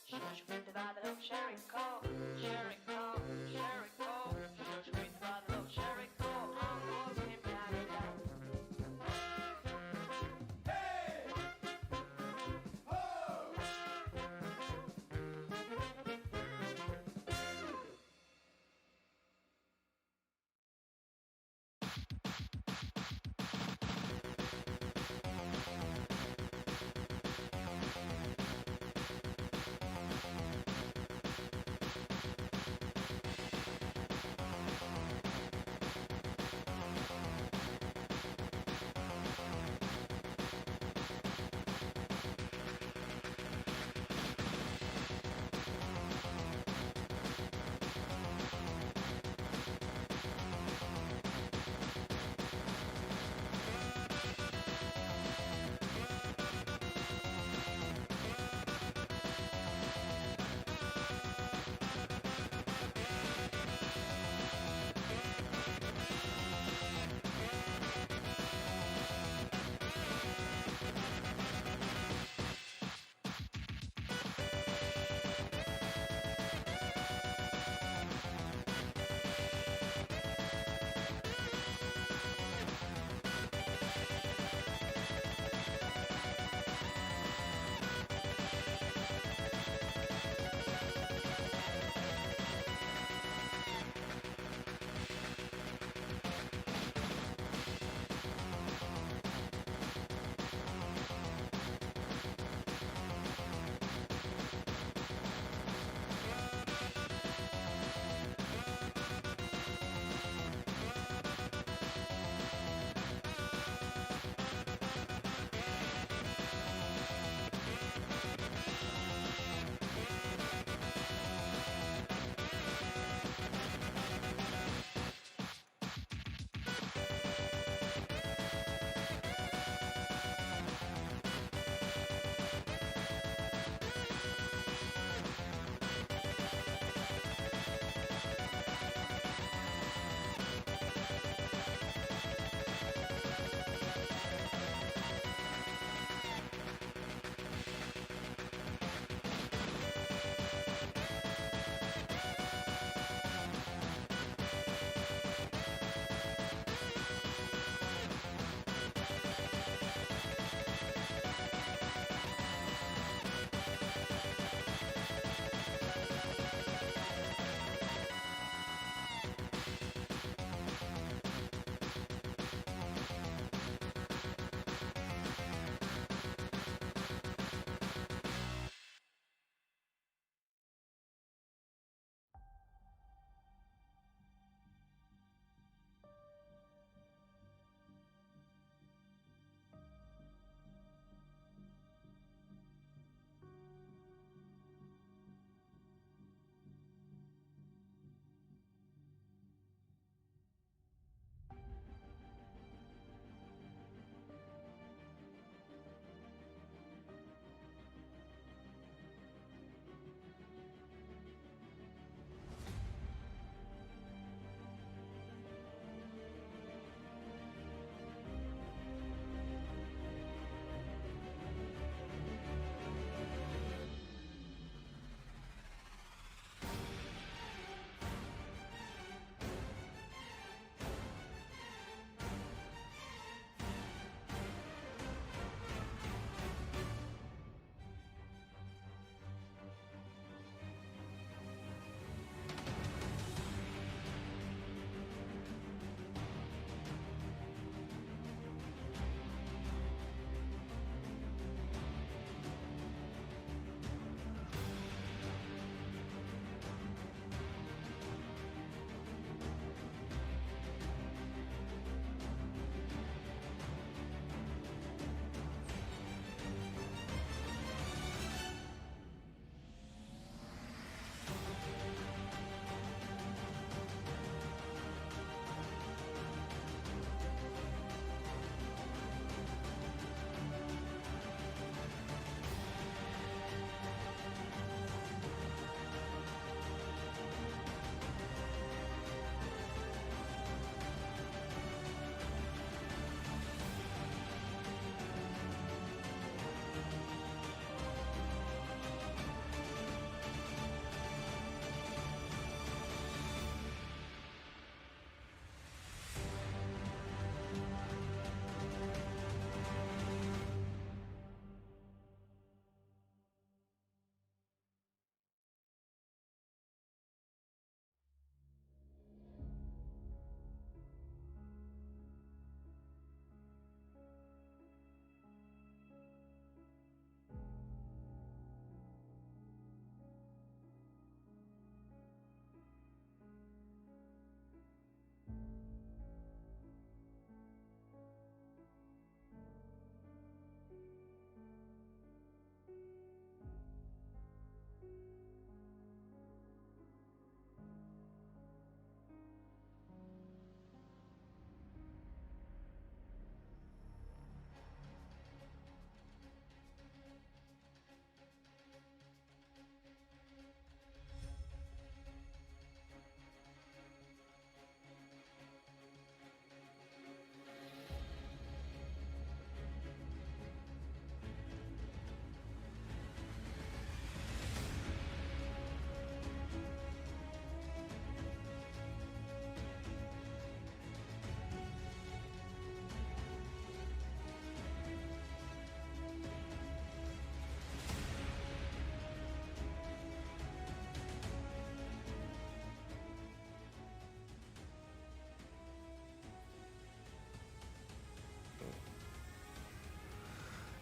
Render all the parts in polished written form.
Should we divide the love, Sherry Cole, Sherry Cole, Sherry Cole. Should we divide the love, Sherry Cole? I'm walking down the down. Hey! Ho!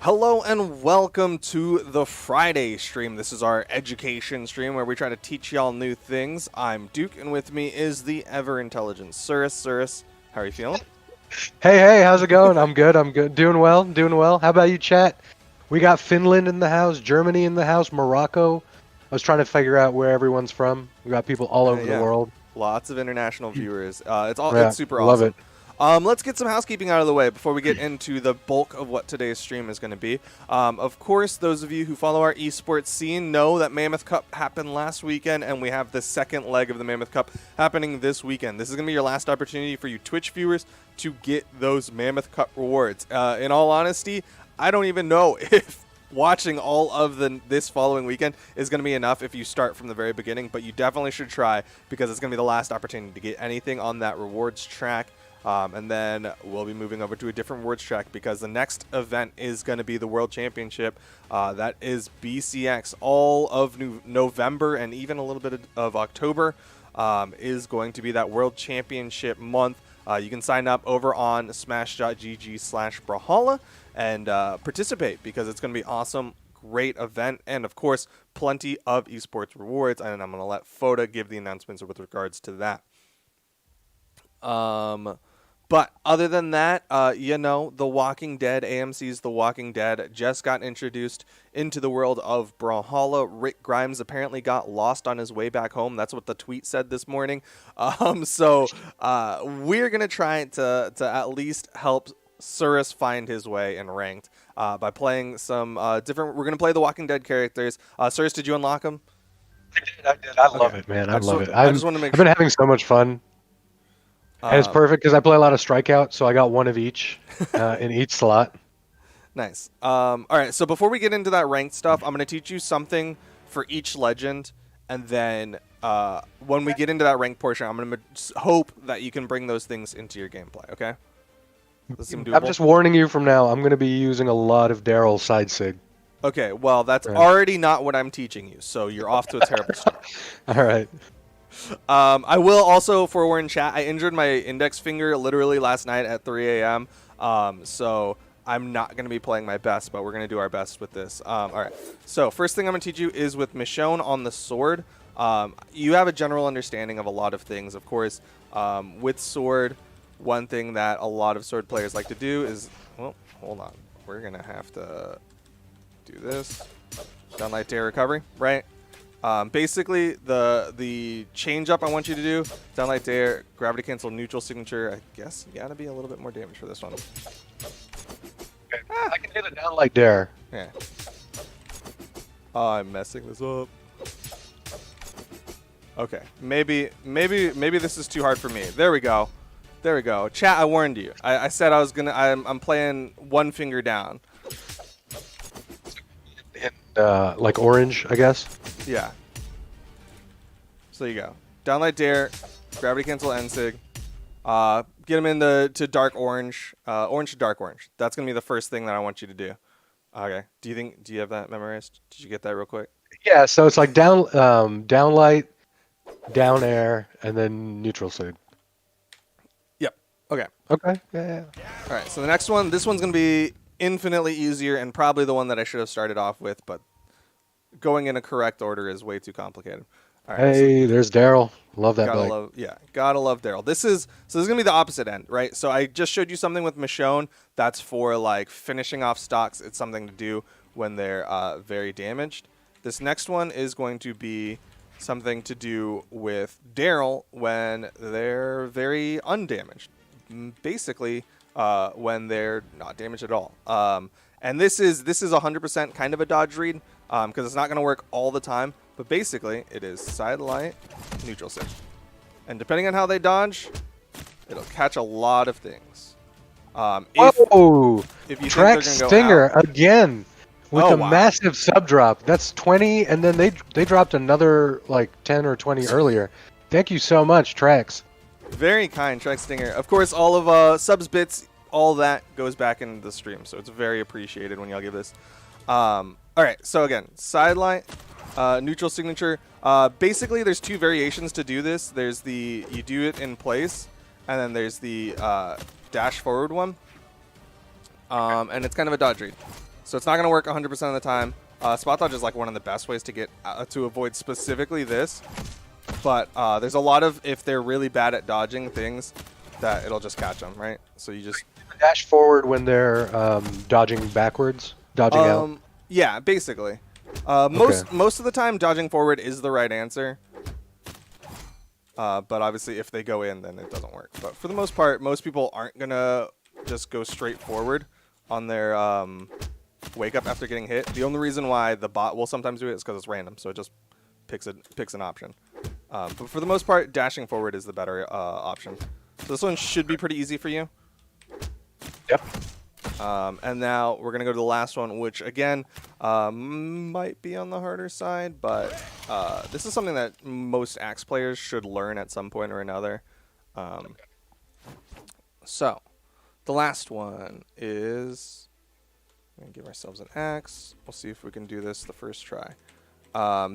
Hello and welcome to the Friday stream. This is our education stream where we try to teach y'all new things. I'm Duke, and with me is the ever-intelligent Surus. Surus, how are you feeling? Hey, how's it going? I'm good, Doing well. How about you, chat? We got Finland in the house, Germany in the house, Morocco. I was trying to figure out where everyone's from. We got people all over the world. Lots of international viewers. Yeah, It's super love awesome. it. Let's get some housekeeping out of the way before we get into the bulk of what today's stream is going to be. Of course, those of you who follow our esports scene know that Mammoth Cup happened last weekend, and we have the second leg of the Mammoth Cup happening this weekend. This is going to be your last opportunity for you Twitch viewers to get those Mammoth Cup rewards. In all honesty, I don't even know if watching all of this following weekend is going to be enough if you start from the very beginning, but you definitely should try because it's going to be the last opportunity to get anything on that rewards track. And then we'll be moving over to a different rewards track because the next event is going to be the World Championship. That is BCX. All of November and even a little bit of October is going to be that World Championship month. You can sign up over on smash.gg/Brawlhalla and participate because it's going to be awesome. Great event, and of course, plenty of esports rewards. And I'm going to let Foda give the announcements with regards to that. But other than that, The Walking Dead, AMC's The Walking Dead just got introduced into the world of Brawlhalla. Rick Grimes apparently got lost on his way back home. That's what the tweet said this morning. So we're going to try to at least help Surus find his way in ranked by playing some different. We're going to play The Walking Dead characters. Surus, did you unlock them? I did. I love it, man. I love it. I just want to make I've been having so much fun. And it's perfect because I play a lot of strikeout, so I got one of each in each slot. Nice. All right, so before we get into that ranked stuff, I'm going to teach you something for each legend, and then when we get into that ranked portion, I'm going to hope that you can bring those things into your gameplay, okay? I'm just warning you from now, I'm going to be using a lot of Daryl's side sig. Okay, well, that's already not what I'm teaching you, so you're off to a terrible start. All right. I will also forewarn chat, I injured my index finger literally last night at 3 a.m., so I'm not going to be playing my best, but we're going to do our best with this. All right, so first thing I'm going to teach you is with Michonne on the sword. You have a general understanding of a lot of things, of course. With sword, one thing that a lot of sword players like to do is, well, hold on. We're going to have to do this. Downlight dare recovery, right? Basically, the change up I want you to do, downlight dare, gravity cancel, neutral signature. I guess you gotta be a little bit more damage for this one. Okay. I can hit a downlight dare. Yeah. Oh, I'm messing this up. Okay, maybe this is too hard for me. There we go. There we go. Chat, I warned you. I said I was gonna. I'm playing one finger down. Like orange, I guess. Yeah. So there you go. Downlight dare, gravity cancel ensig. Get him to dark orange, orange to dark orange. That's gonna be the first thing that I want you to do. Okay. Do you have that memorized? Did you get that real quick? Yeah. So it's like downlight, down air, and then neutral sig. Yep. Okay. Okay. Yeah. All right. So the next one, this one's gonna be infinitely easier and probably the one that I should have started off with, but going in a correct order is way too complicated. All right, hey, so there's Daryl. Love that bike. Gotta love Daryl. This is gonna be the opposite end, right? So I just showed you something with Michonne that's for like finishing off stocks. It's something to do when they're very damaged. This next one is going to be something to do with Daryl when they're very undamaged. Basically, when they're not damaged at all. And this is 100% kind of a dodge read because it's not going to work all the time. But basically, it is side light, neutral sig. And depending on how they dodge, it'll catch a lot of things. If you Track Stinger again with a massive sub drop. That's 20, and then they dropped another like 10 or 20 earlier. Thank you so much, Trax. Very kind, Track Stinger. Of course, all of subs bits, all that goes back into the stream, so it's very appreciated when y'all give this. All right, so again, side light, neutral signature. Basically, there's two variations to do this. There's you do it in place, and then there's the dash forward one. And it's kind of a dodge read. So it's not going to work 100% of the time. Spot dodge is like one of the best ways to get to avoid specifically this. But there's a lot of, if they're really bad at dodging things, that it'll just catch them, right? So you just dash forward when they're dodging backwards, dodging out. Yeah, basically. Most of the time, dodging forward is the right answer. But obviously, if they go in, then it doesn't work. But for the most part, most people aren't gonna just go straight forward on their wake up after getting hit. The only reason why the bot will sometimes do it is because it's random, so it just picks an option. But for the most part, dashing forward is the better option. So this one should be pretty easy for you. Yep. And now we're going to go to the last one, which, again, might be on the harder side. But this is something that most Axe players should learn at some point or another. So the last one is... We're going to give ourselves an Axe. We'll see if we can do this the first try.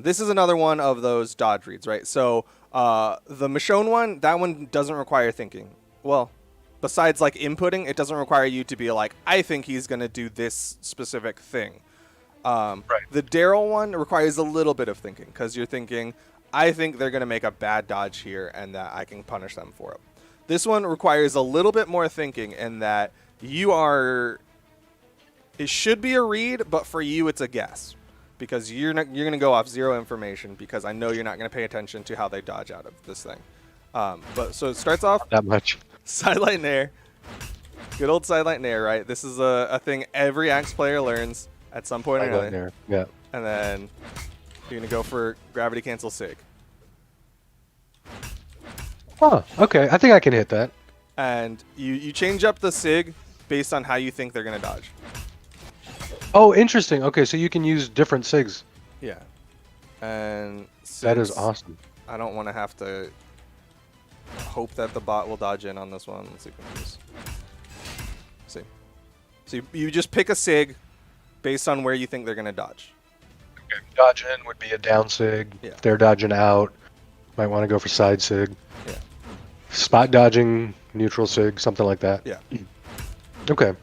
This is another one of those dodge reads, right? So the Michonne one, that one doesn't require thinking. Well, besides like inputting, it doesn't require you to be like, I think he's going to do this specific thing. Right. The Daryl one requires a little bit of thinking because you're thinking, I think they're going to make a bad dodge here and that I can punish them for it. This one requires a little bit more thinking in that you are... It should be a read, but for you, it's a guess. Because you're going to go off zero information because I know you're not going to pay attention to how they dodge out of this thing. But so it starts off... Not that much. Sidelight Nair. Good old Sidelight Nair, right? This is a thing every Axe player learns at some point or another. Yeah. And then you're going to go for Gravity Cancel Sig. Oh, okay. I think I can hit that. And you change up the Sig based on how you think they're going to dodge. Oh, interesting. Okay, so you can use different SIGs. Yeah. And that is awesome. I don't want to have to hope that the bot will dodge in on this one. Let's see if we can just see. So you just pick a SIG based on where you think they're going to dodge. Okay. Dodge in would be a down SIG. Yeah. If they're dodging out, might want to go for side SIG. Yeah. Spot dodging, neutral SIG, something like that. Yeah. Okay.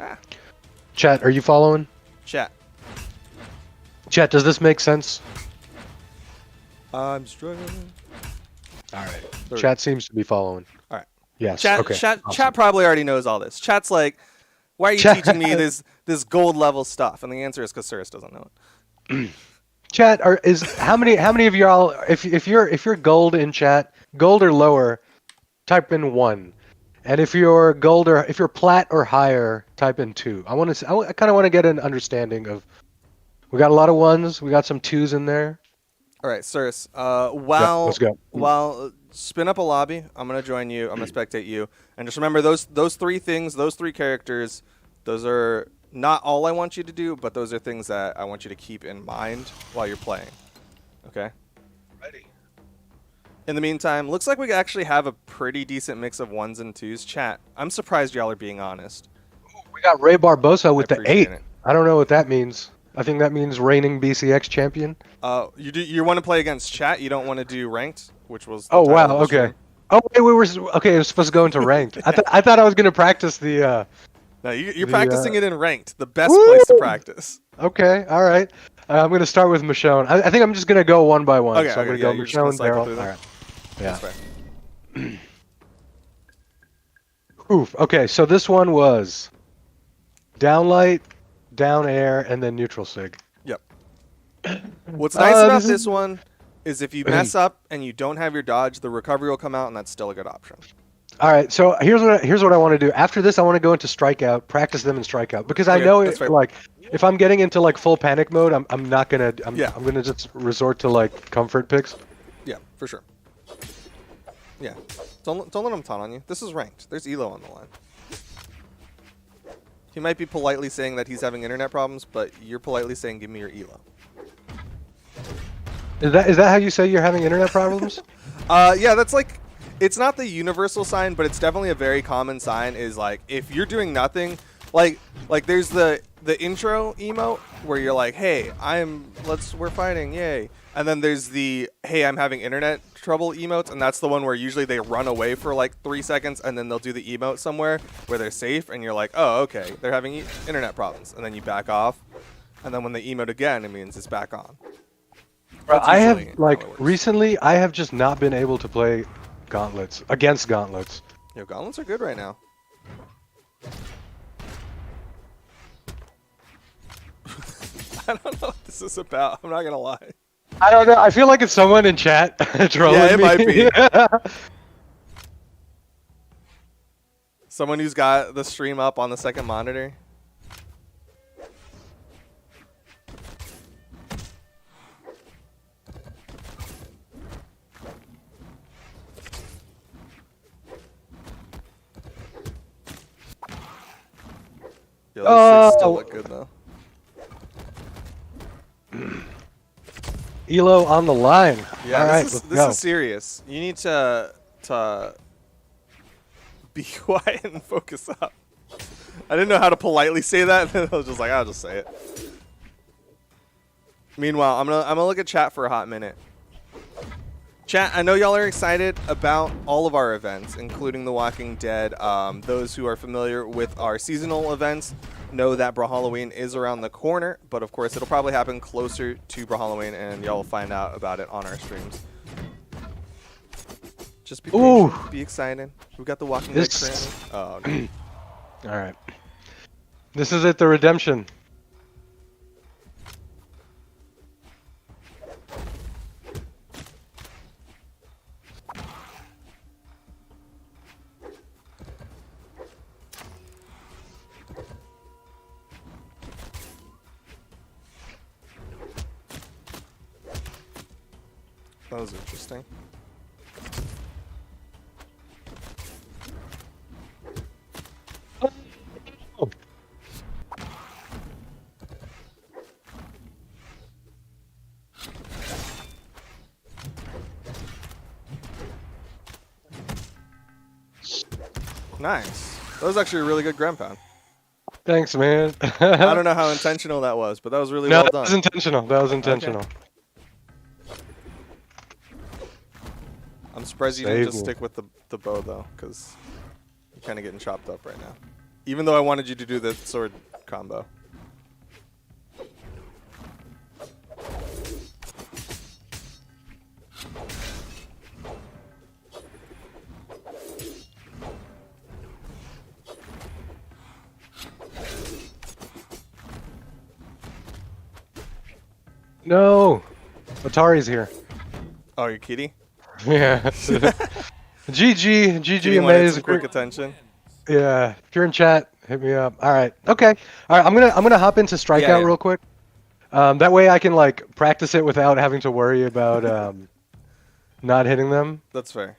Chat, are you following? Chat. Chat, does this make sense? I'm struggling. All right. Chat seems to be following. All right. Yes. Chat, okay. Chat, Awesome. Chat probably already knows all this. Chat's like, why are you teaching me this gold level stuff? And the answer is because Surus doesn't know it. Chat, how many of y'all, if you're gold in chat, gold or lower, type in 1. And if you're gold or if you're plat or higher, type in 2. I kind of want to get an understanding of. We got a lot of 1s. We got some 2s in there. All right, Surus. Let's go. While spin up a lobby, I'm gonna join you. I'm gonna spectate you, and just remember those 3 things, those 3 characters. Those are not all I want you to do, but those are things that I want you to keep in mind while you're playing. Okay. Ready. In the meantime, looks like we actually have a pretty decent mix of 1s and 2s. Chat, I'm surprised y'all are being honest. We got Ray Barbosa with the 8. It. I don't know what that means. I think that means reigning BCX champion. You want to play against chat? You don't want to do ranked, which was. Oh wow! Okay. Oh wait, it was supposed to go into ranked. I thought I was gonna practice the. No, you're practicing it in ranked. The best place to practice. Okay. All right. I'm gonna start with Michonne. I think I'm just gonna go one by one. Okay. So I'm gonna go Michonne, Daryl. All right. Yeah. Oof. Okay. So this one was down light, down air, and then neutral sig. Yep. What's nice about this one is if you mess up and you don't have your dodge, the recovery will come out, and that's still a good option. All right, so here's what I want to do. After this, I want to go into strikeout, practice them in strikeout, because I know like if I'm getting into like full panic mode, I'm not gonna I'm gonna just resort to like comfort picks. Yeah, for sure. Yeah, don't let him taunt on you. This is ranked. There's Elo on the line. He might be politely saying that he's having internet problems, but you're politely saying, "Give me your Elo." Is that how you say you're having internet problems? Yeah, that's like. It's not the universal sign, but it's definitely a very common sign. Is like if you're doing nothing, like there's the intro emote where you're like, "Hey, we're fighting, yay!" And then there's the "Hey, I'm having internet trouble" emotes, and that's the one where usually they run away for like 3 seconds, and then they'll do the emote somewhere where they're safe, and you're like, "Oh, okay, they're having internet problems," and then you back off. And then when they emote again, it means it's back on. Bro, That's I have usually like how it works. recently, I have just not been able to play gauntlets against gauntlets. Yo, gauntlets are good right now. I don't know what this is about. I'm not gonna lie. I don't know. I feel like it's someone in chat trolling Yeah, it me. might be. Someone who's got the stream up on the second monitor. Yo, those things still look good though. Elo on the line. Yeah, All right, this let's go. is serious. You need to be quiet and focus up. I didn't know how to politely say that, and I was just like, I'll just say it. Meanwhile, I'm gonna look at chat for a hot minute. Chat, I know y'all are excited about all of our events, including The Walking Dead. Those who are familiar with our seasonal events know that Brawlhalloween is around the corner, but of course it'll probably happen closer to Brawlhalloween, and y'all will find out about it on our streams. Just be patient, be excited. We got The Walking Dead currently. Oh, no. All right. This is it, the redemption. That was interesting. Nice. That was actually a really good ground pound. Thanks, man. I don't know how intentional that was, but that was really No, well that done. was intentional. That was intentional. I'm surprised you didn't just Save me. stick with the bow, though, because you're kind of getting chopped up right now. Even though I wanted you to do the sword combo. No. Atari's here. Oh, you're kitty? Yeah. GG, Kitty wanted amazing. some quick attention. Yeah. If you're in chat, hit me up. All right. Okay. All right. I'm gonna hop into strikeout Yeah. real quick. That way I can like practice it without having to worry about not hitting them. That's fair.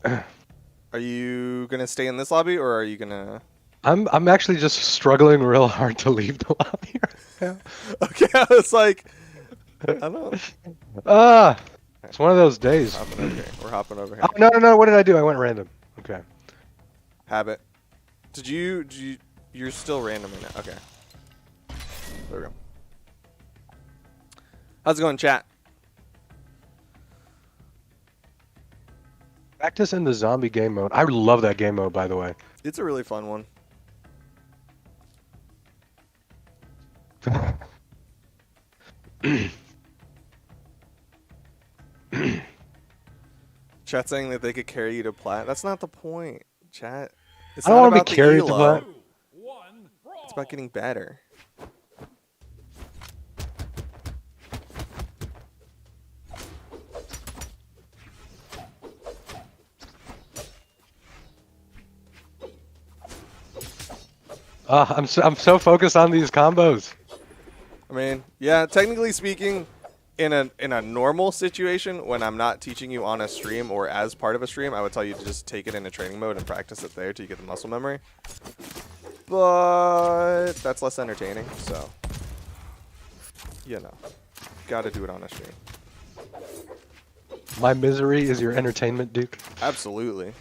Are you gonna stay in this lobby, or are you gonna? I'm actually just struggling real hard to leave the lobby right now. Okay, I was like, I don't know. It's one of those days. Hopping over here. We're hopping over here. Oh, no. What did I do? I went random. Okay. Habit. Did you? You're still random right now. Okay. There we go. How's it going, chat? Practice in the zombie game mode. I love that game mode, by the way. It's a really fun one. Chat saying that they could carry you to plat. That's not the point, chat. It's I don't not want to about be the carried to elo. plat. It's about getting better. I'm so focused on these combos. I mean, yeah, technically speaking, in a normal situation, when I'm not teaching you on a stream or as part of a stream, I would tell you to just take it into training mode and practice it there till you get the muscle memory. But that's less entertaining, so you know, gotta do it on a stream. My misery is your entertainment, Duke. Absolutely.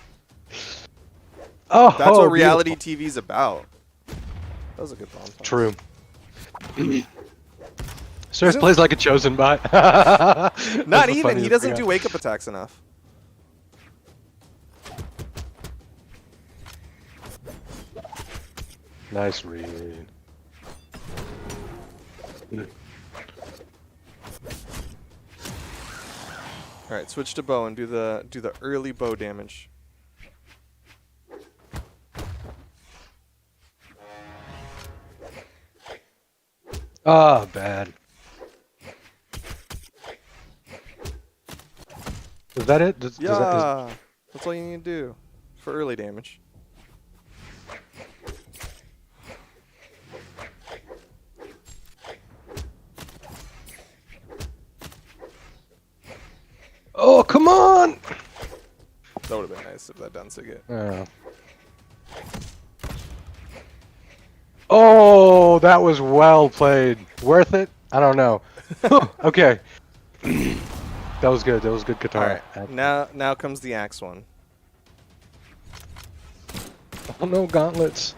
Oh, That's what beautiful. reality TV's about. That was a good bomb. True. Surus plays like a chosen bot. That's Not the even. He funniest doesn't thing do wake up attacks enough. Nice read. All right, switch to bow and do the early bow damage. Ah, bad. Is that it? Yeah, that's all you need to do for early damage. Oh, come on! That would have been nice if that done so good. Oh, that was well played. Worth it? I don't know. Okay. That was good. That was good All guitar. right, now comes the axe one. Oh no, gauntlets.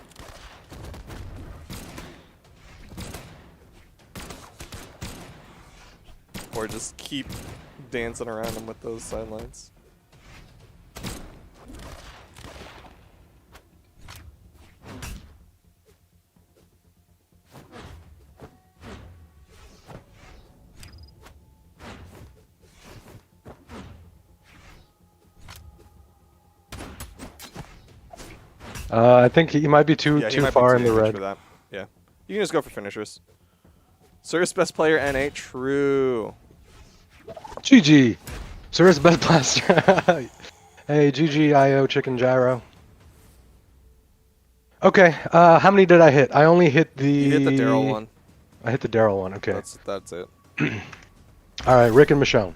Or just keep dancing around them with those sidelines. I think he might be too Yeah, he might be far too in the damaged red. for that. Yeah, you can just go for finishers. Surus best player NA, true. GG. Surus best blaster. Hey, GG IO chicken gyro. Okay, how many did I hit? I only hit the... You hit the Daryl one. I hit the Daryl one, okay. That's it. Alright, Rick and Michonne.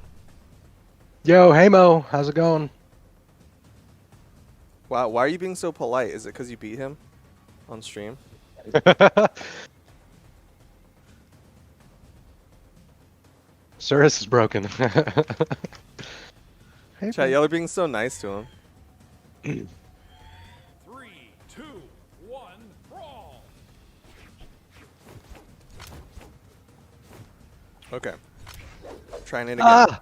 Yo, hey Mo, how's it going? Wow, why are you being so polite? Is it because you beat him on stream? Surus is broken. Hey, Chat, y'all are being so nice to him. 3, 2, 1, brawl! Okay. Trying it again. Ah!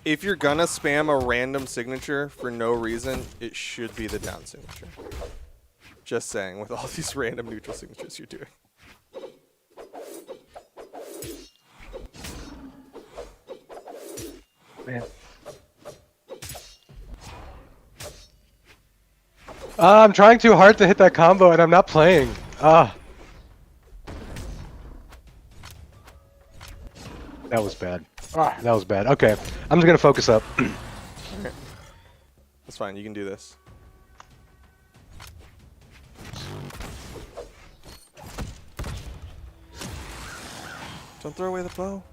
If you're gonna spam a random signature for no reason, it should be the down signature. Just saying, with all these random neutral signatures you're doing. Man. I'm trying too hard to hit that combo and I'm not playing. Ah. That was bad. That was bad. Okay, I'm just gonna focus up. Okay. That's fine, you can do this. Don't throw away the bow.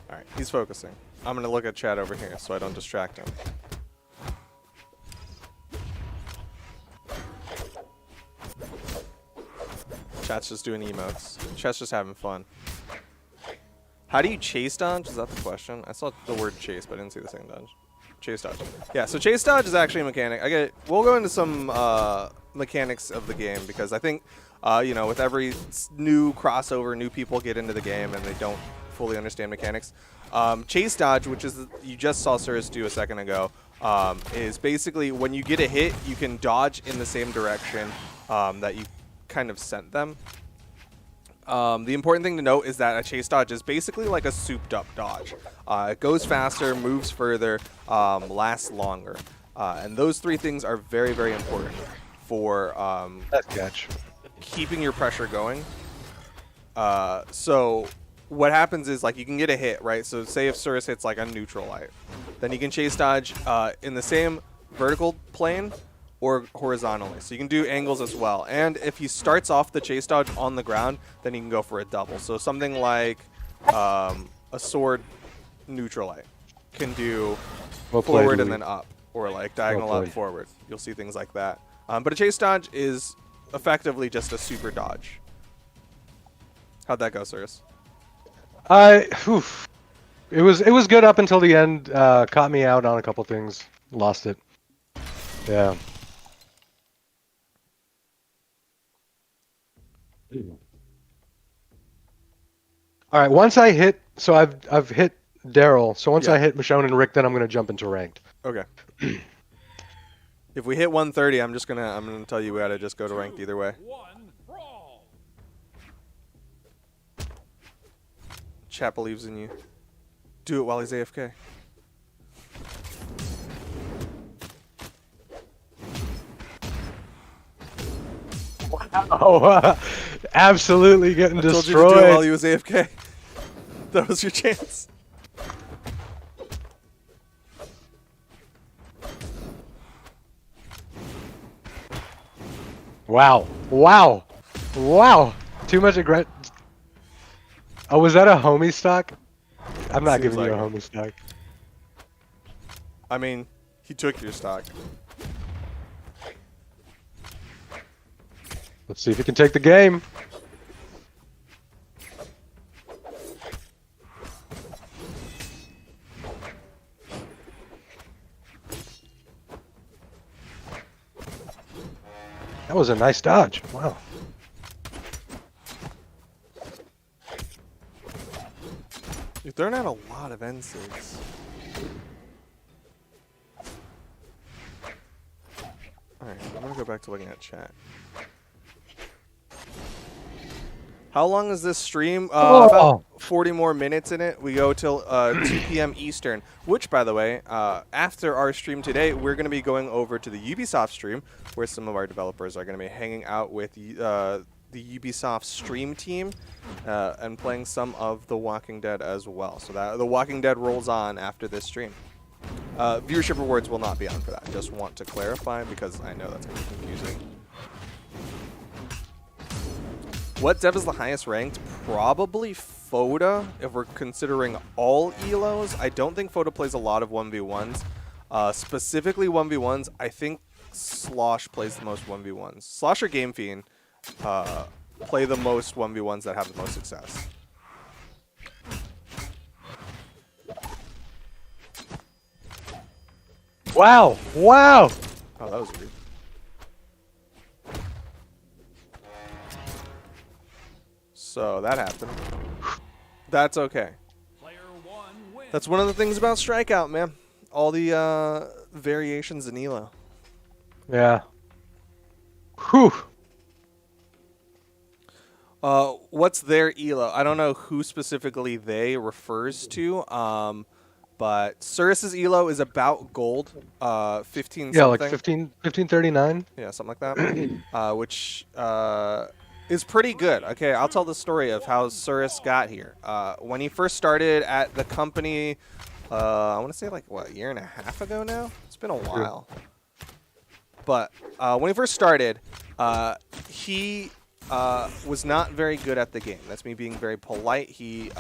Alright, he's focusing. I'm gonna look at chat over here so I don't distract him. Chat's just doing emotes. Chat's just having fun. How do you chase dodge? Is that the question? I saw the word chase, but I didn't see the second dodge. Chase dodge. Yeah, so chase dodge is actually a mechanic. We'll go into some mechanics of the game because I think, you know, with every new crossover, new people get into the game and they don't fully understand mechanics. Chase dodge, which is you just saw Surus do a second ago, is basically when you get a hit, you can dodge in the same direction that you kind of sent them. The important thing to note is that a chase dodge is basically like a souped up dodge. It goes faster, moves further, lasts longer. And those three things are very, very important for That catch. keeping your pressure going. So what happens is like you can get a hit, right? So say if Surus hits like a neutral light, then you can chase dodge in the same vertical plane or horizontally. So you can do angles as well. And if he starts off the chase dodge on the ground, then he can go for a double. So something like a sword neutral light can do forward and then up, or like diagonal up forward. You'll see things like that. But a chase dodge is effectively just a super dodge. How'd that go, Surus? It was good up until the end. Caught me out on a couple things. Lost it. Yeah. All right. Once I hit, so I've hit Daryl. So once Yeah. I hit Michonne and Rick, then I'm gonna jump into ranked. Okay. If we hit 130, I'm gonna tell you we gotta just go to ranked either way. 1, brawl. Chat believes in you. Do it while he's AFK. Oh, absolutely getting I told you to destroyed. do it while he was AFK. That was your chance. Wow. Wow. Wow. Too much aggression. Oh, was that a homie stock? I'm not Seems giving you a like homie stock. I mean, he took your stock. Let's see if he can take the game. That was a nice dodge. Wow. You're throwing out a lot of N6s. Alright, I'm gonna go back to looking at chat. How long is this stream? About 40 more minutes in it. We go till 2 p.m. Eastern, which, by the way, after our stream today, we're going to be going over to the Ubisoft stream, where some of our developers are going to be hanging out with the Ubisoft stream team and playing some of The Walking Dead as well. So that The Walking Dead rolls on after this stream. Viewership rewards will not be on for that. Just want to clarify because I know that's going to be confusing. What dev is the highest ranked? Probably Foda, if we're considering all elos. I don't think Foda plays a lot of 1v1s. Specifically 1v1s, I think Slosh plays the most 1v1s. Slosh or Game Fiend play the most 1v1s that have the most success. Wow. Wow. Oh, that was weird. So that happened. That's okay. Player 1 wins. That's one of the things about Strikeout, man. All the variations in elo. Yeah. Whew. What's their elo? I don't know who specifically they refers to. But Surus's elo is about gold, 15 Yeah, something. like 1539. Yeah, something like that. Which is pretty good. Okay, I'll tell the story of how Surus got here. When he first started at the company, I want to say like, what, a year and a half ago now? It's been a while. But when he first started, he was not very good at the game. That's me being very polite. He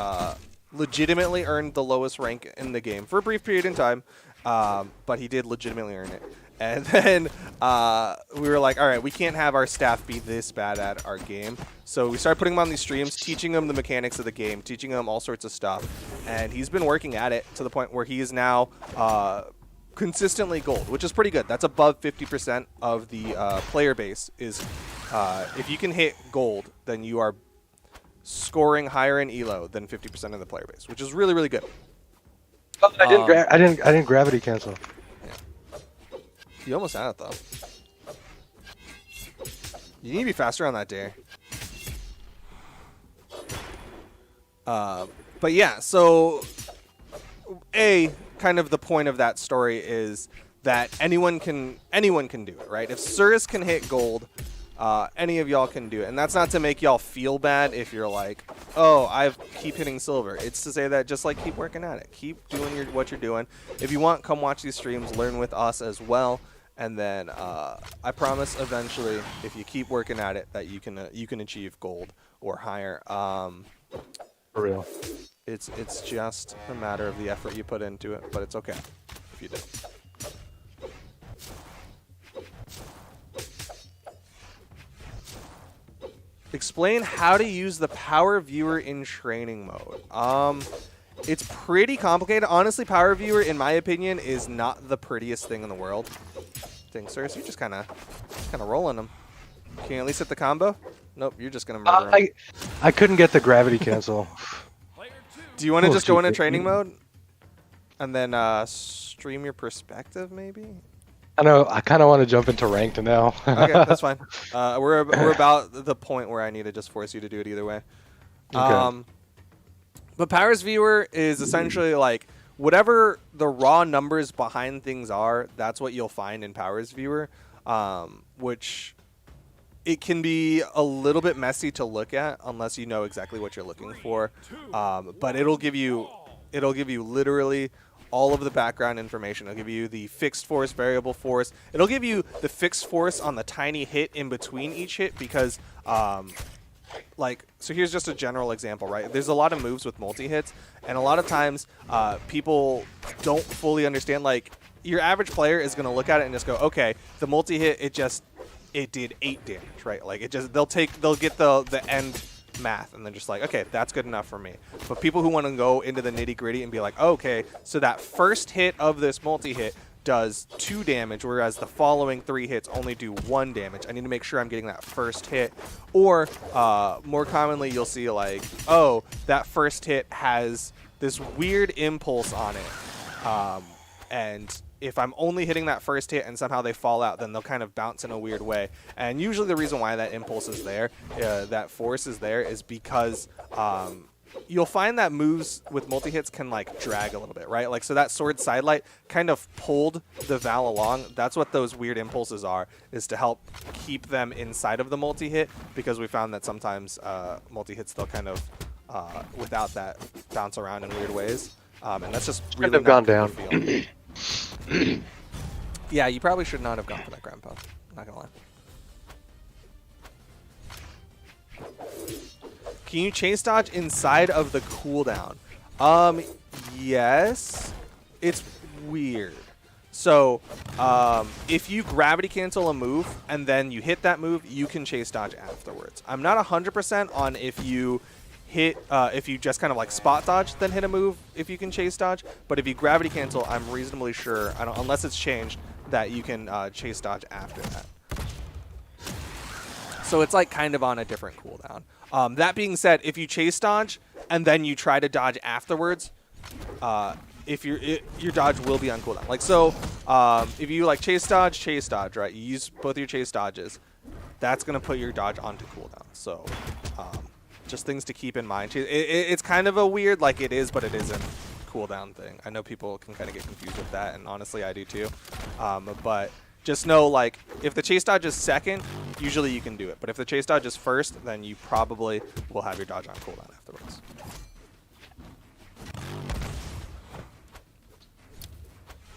legitimately earned the lowest rank in the game for a brief period in time, but he did legitimately earn it. And then we were like, all right, we can't have our staff be this bad at our game. So we started putting him on these streams, teaching him the mechanics of the game, teaching him all sorts of stuff. And he's been working at it to the point where he is now consistently gold, which is pretty good. That's above 50% of the player base is if you can hit gold, then you are scoring higher in elo than 50% of the player base, which is really, really good. Oh, I didn't gravity cancel. You almost had it, though. You need to be faster on that dare. But yeah, so kind of the point of that story is that anyone can do it, right? If Surus can hit gold, any of y'all can do it. And that's not to make y'all feel bad if you're like, oh, I keep hitting silver. It's to say that just like keep working at it. Keep doing what you're doing. If you want, come watch these streams, learn with us as well. And then I promise eventually, if you keep working at it, that you can achieve gold or higher. For real. It's just a matter of the effort you put into it, but it's okay if you do. Explain how to use the power viewer in training mode. It's pretty complicated. Honestly, power viewer, in my opinion, is not the prettiest thing in the world. Dang, sir, so you're just kind of rolling them. Can you at least hit the combo? Nope, you're just gonna murder him. I couldn't get the gravity cancel. Do you want to just go into training mode? And then stream your perspective, maybe. I know. I kind of want to jump into ranked now. Okay, that's fine. We're about the point where I need to just force you to do it either way. Okay. But Powers Viewer is essentially like whatever the raw numbers behind things are. That's what you'll find in Powers Viewer, which it can be a little bit messy to look at unless you know exactly what you're looking for. But it'll give you literally all of the background information. It'll give you the fixed force, variable force. It'll give you the fixed force on the tiny hit in between each hit because, so here's just a general example, right? There's a lot of moves with multi-hits, and a lot of times people don't fully understand, like, your average player is going to look at it and just go, okay, the multi-hit, it did 8 damage, right? Like, they'll get the end math and they're just like, okay, that's good enough for me. But people who want to go into the nitty gritty and be like, okay, so that first hit of this multi-hit does 2 damage, whereas the following 3 hits only do 1 damage. I need to make sure I'm getting that first hit. Or more commonly, you'll see like, oh, that first hit has this weird impulse on it. And if I'm only hitting that first hit and somehow they fall out, then they'll kind of bounce in a weird way. And usually the reason why that impulse is there, that force is there, is because you'll find that moves with multi-hits can like drag a little bit, right? Like, so that sword sidelight kind of pulled the Val along. That's what those weird impulses are, is to help keep them inside of the multi-hit, because we found that sometimes multi-hits, they'll kind of, without that, bounce around in weird ways. And that's just really Shouldn't have gone down. feel. Yeah, you probably should not have gone for that ground pound. Not gonna lie. Can you chase dodge inside of the cooldown? Yes. It's weird. So, if you gravity cancel a move and then you hit that move, you can chase dodge afterwards. I'm not 100% on if you if you just kind of like spot dodge, then hit a move if you can chase dodge. But if you gravity cancel, I'm reasonably sure, unless it's changed, that you can chase dodge after that. So it's like kind of on a different cooldown. That being said, if you chase dodge and then you try to dodge afterwards, if your dodge will be on cooldown. Like, so if you like chase dodge, right? You use both your chase dodges. That's gonna put your dodge onto cooldown. So just things to keep in mind. It's kind of a weird, like it is, but it isn't cooldown thing. I know people can kind of get confused with that, and honestly, I do too. But just know, like, if the chase dodge is second, usually you can do it. But if the chase dodge is first, then you probably will have your dodge on cooldown afterwards.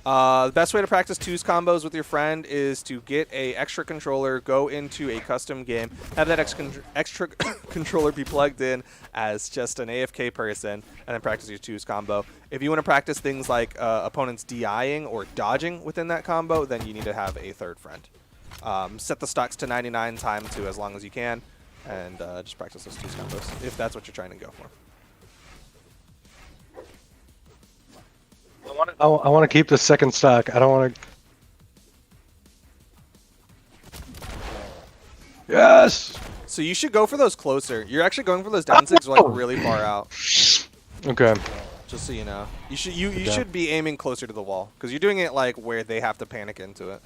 The best way to practice twos combos with your friend is to get a extra controller, go into a custom game, have that extra controller be plugged in as just an AFK person, and then practice your twos combo. If you want to practice things like opponents DIing or dodging within that combo, then you need to have a third friend. Set the stocks to 99, time to as long as you can, and just practice those twos combos if that's what you're trying to go for. I want to keep the second stock. I don't want to. Yes. So you should go for those closer. You're actually going for those down sigs like really far out. Okay. Just so you know, you should be aiming closer to the wall because you're doing it like where they have to panic into it.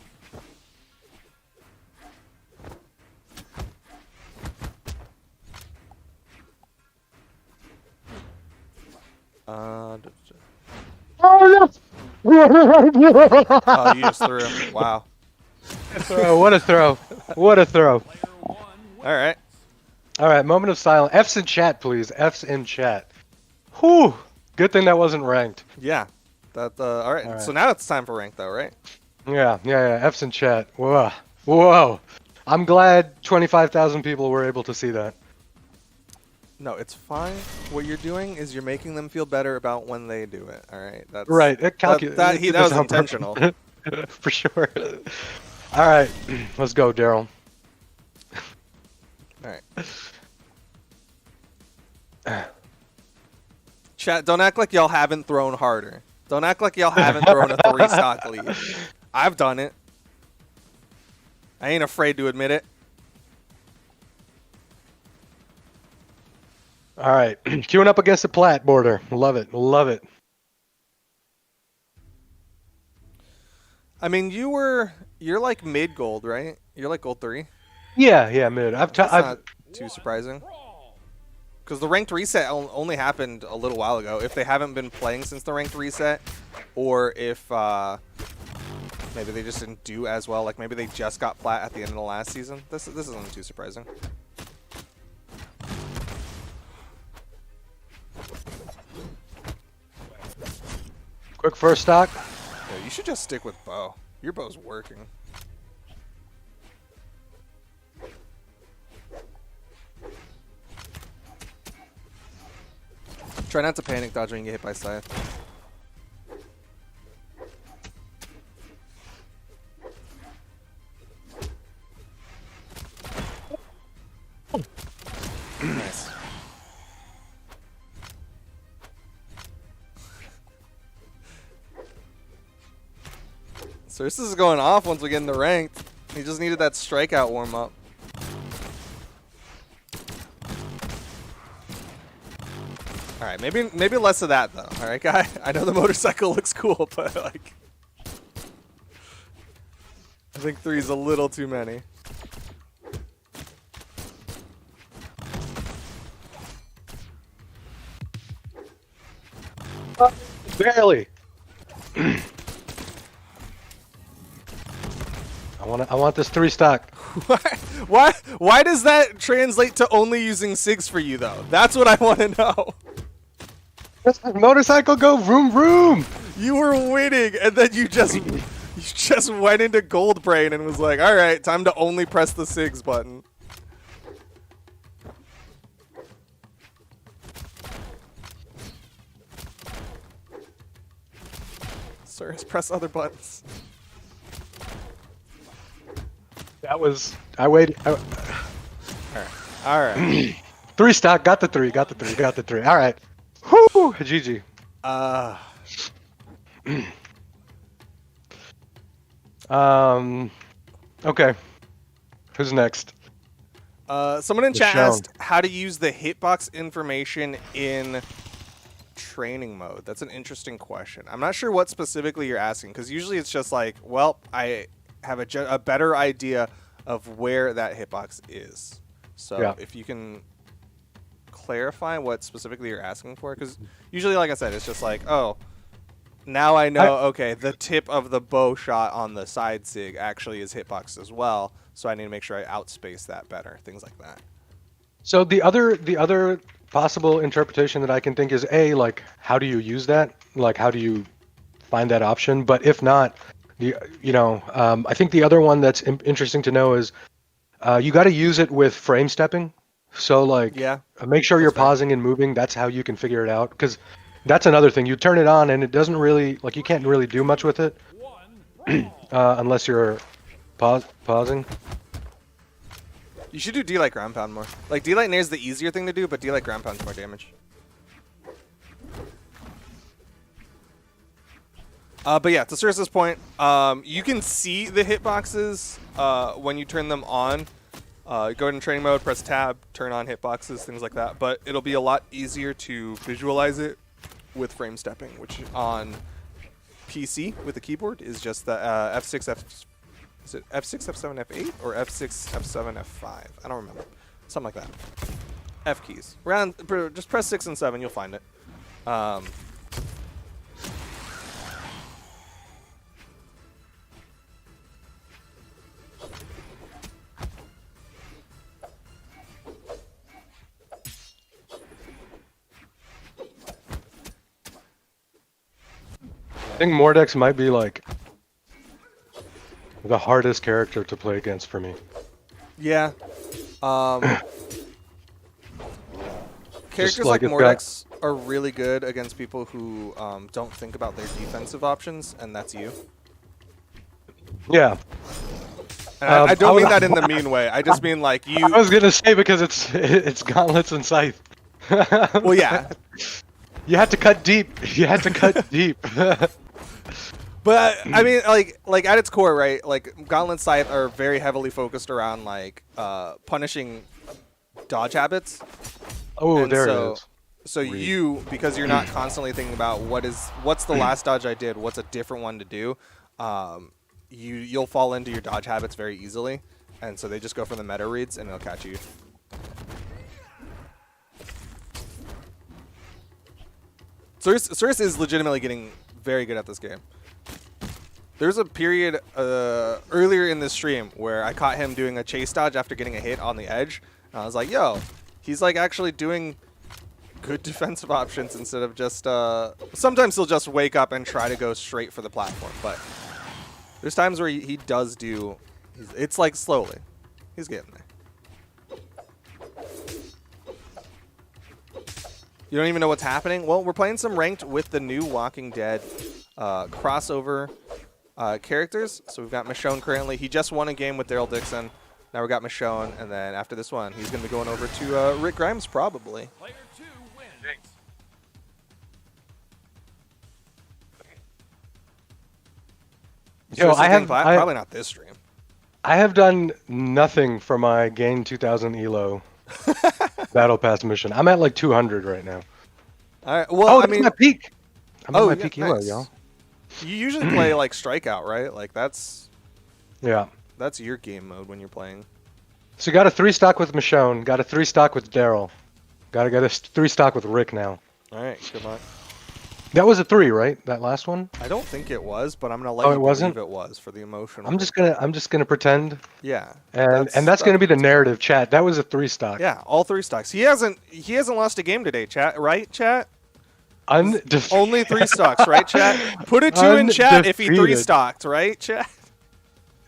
Oh no! Oh, you just threw him. Wow. What a throw! What a throw! All right. All right, moment of silence. F's in chat, please. F's in chat. Whew. Good thing that wasn't ranked. Yeah. That. All right. All right. So now it's time for rank, though, right? Yeah. F's in chat. Whoa. Whoa. I'm glad 25,000 people were able to see that. No, it's fine. What you're doing is you're making them feel better about when they do it. All right. That's Right. That was intentional. For sure. All right. Let's go, Daryl. All right. Chat, don't act like y'all haven't thrown harder. Don't act like y'all haven't thrown a 3-stock lead. I've done it. I ain't afraid to admit it. All right. Queuing up against the plat border. Love it. Love it. I mean, you're like mid gold, right? You're like gold 3. Yeah, mid. That's not too surprising. Because the ranked reset only happened a little while ago. If they haven't been playing since the ranked reset, or if maybe they just didn't do as well, like maybe they just got plat at the end of the last season. This isn't too surprising. Quick first stock. Yeah, you should just stick with bow. Your bow's working. Try not to panic dodge when you get hit by Scythe. Nice. Surus is going off once we get into ranked. He just needed that strikeout warm up. All right, maybe less of that though. All right, guy. I know the motorcycle looks cool, but like, I think 3 is a little too many. Barely. I want this 3 stock. Why does that translate to only using SIGs for you though? That's what I want to know. Motorcycle go vroom vroom. You were winning, and then you just went into gold brain and was like, all right, time to only press the SIGs button. Surus, press other buttons. That was. I waited. All right. 3 stock. Got the 3. Got the 3. Got the 3. All right. Whoo! GG. Okay. Who's next? Someone in chat Michelle. asked how to use the hitbox information in training mode. That's an interesting question. I'm not sure what specifically you're asking, because usually it's just like, well, I have a better idea of where that hitbox is. So Yeah. if you can clarify what specifically you're asking for, because usually, like I said, it's just like, oh, now I know, okay, the tip of the bow shot on the side sig actually is hitbox as well, so I need to make sure I outspace that better, things like that. So the other possible interpretation that I can think is like, how do you use that? Like, how do you find that option? But if not, I think the other one that's interesting to know is you got to use it with frame stepping. So like, Yeah, make sure you're fair. pausing and moving. That's how you can figure it out. Because that's another thing. You turn it on and it doesn't really, like, you can't really do much with it unless you're pausing. You should do D-Light ground pound more. Like, D-Light Nair is the easier thing to do, but D-Light ground pound's more damage. But yeah, to Surus's point, you can see the hitboxes when you turn them on. Go into training mode, press tab, turn on hitboxes, things like that. But it'll be a lot easier to visualize it with frame stepping, which on PC with the keyboard is just the F6, is it F6, F7, F8, or F6, F7, F5? I don't remember. Something like that. F keys. Just press 6 and 7, you'll find it. I think Mordex might be like the hardest character to play against for me. Yeah. Characters like like it's Mordex are really good against people who don't think about their defensive options, and that's you. Yeah. And I don't mean that in the mean way. I just mean like you. I was gonna say because it's gauntlets and scythe. Well, yeah. You had to cut deep. You had to cut deep. But I mean, like at its core, right? Like Gauntlet Scythe are very heavily focused around like punishing dodge habits. Oh, And there so, it is. So you, because you're not constantly thinking about what's the last dodge I did, what's a different one to do, you'll fall into your dodge habits very easily, and so they just go for the meta reads and it'll catch you. Surus is legitimately getting very good at this game. There's a period earlier in this stream where I caught him doing a chase dodge after getting a hit on the edge. And I was like, yo, he's like actually doing good defensive options instead of just... sometimes he'll just wake up and try to go straight for the platform. But there's times where he does do... It's like slowly. He's getting there. You don't even know what's happening? Well, we're playing some ranked with the new Walking Dead crossover characters. So we've got Michonne currently. He just won a game with Daryl Dixon. Now we got Michonne, and then after this one, he's going to be going over to Rick Grimes, probably. Player 2 wins. Yo, probably not this stream. I have done nothing for my Gain 2000 Elo Battle Pass mission. I'm at like 200 right now. All right. Well, I that's mean, my peak. I'm at my yeah, peak Elo, nice. y'all. You usually play like Strikeout, right? Like that's your game mode when you're playing. So got a 3-stock with Michonne. Got a 3-stock with Daryl. Got to get a 3-stock with Rick now. All right. Good luck. That was a 3, right? That last one? I don't think it was, but I'm gonna let you believe it was for the emotional. I'm just gonna pretend. Yeah. And that's gonna be the narrative, chat. That was a 3-stock. Yeah, all 3 stocks. He hasn't lost a game today, chat. Right, chat? Only 3 stocks, right, chat? Put a 2 in chat if he 3-stocked, right, chat?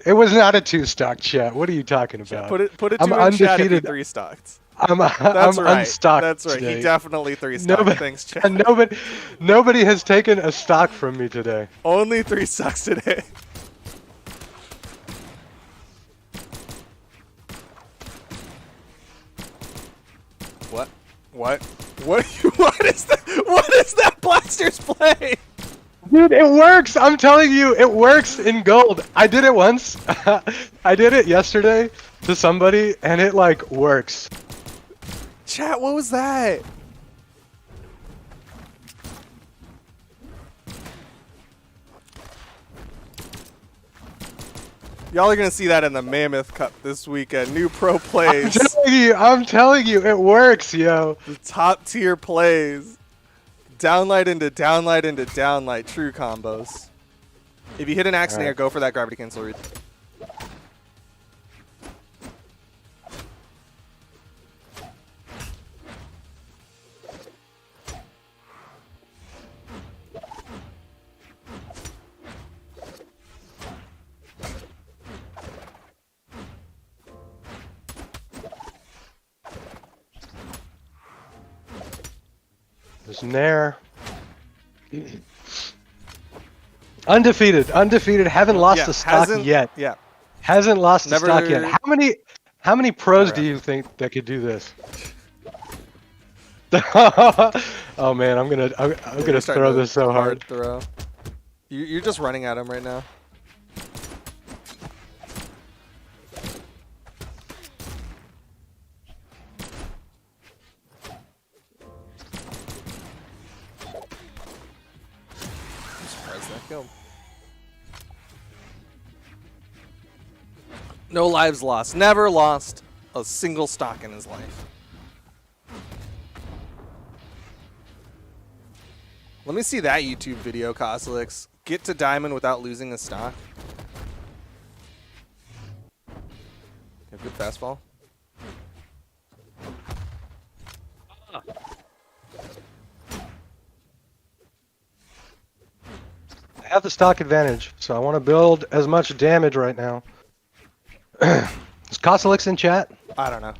It was not a 2-stock, chat. What are you talking about? Put a 2 in chat if he 3-stocked. I'm right. unstocked. That's right. Today. He definitely 3-stocked. Thanks, chat. And nobody has taken a stock from me today. Only 3 stocks today. What? What is that? What is that Blaster's play? Dude, it works. I'm telling you, it works in gold. I did it once. I did it yesterday to somebody, and it like works. Chat, what was that? Y'all are gonna see that in the Mammoth Cup this weekend. New pro plays. I'm telling you, it works, yo. The top tier plays. Downlight into downlight into downlight. True combos. If you hit an axe snare, go for that gravity cancel read. There's Nair. Undefeated. Haven't lost a stock yet. Yeah. Hasn't lost a stock yet. How many pros do you think that could do this? Oh man, I'm gonna throw this so hard. Throw. You're just running at him right now. Go. No lives lost. Never lost a single stock in his life. Let me see that YouTube video, Coslix. Get to diamond without losing a stock. Good fastball. I have the stock advantage, so I want to build as much damage right now. Is Coslix in chat? I don't know.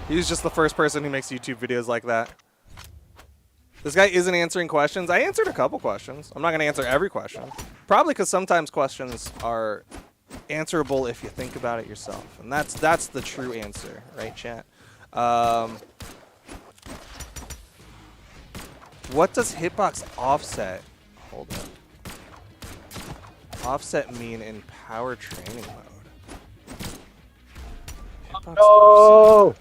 He's just the first person who makes YouTube videos like that. This guy isn't answering questions. I answered a couple questions. I'm not going to answer every question. Probably because sometimes questions are answerable if you think about it yourself. And that's the true answer, right, chat? What does hitbox offset? Hold up. Offset mean in power training mode? No.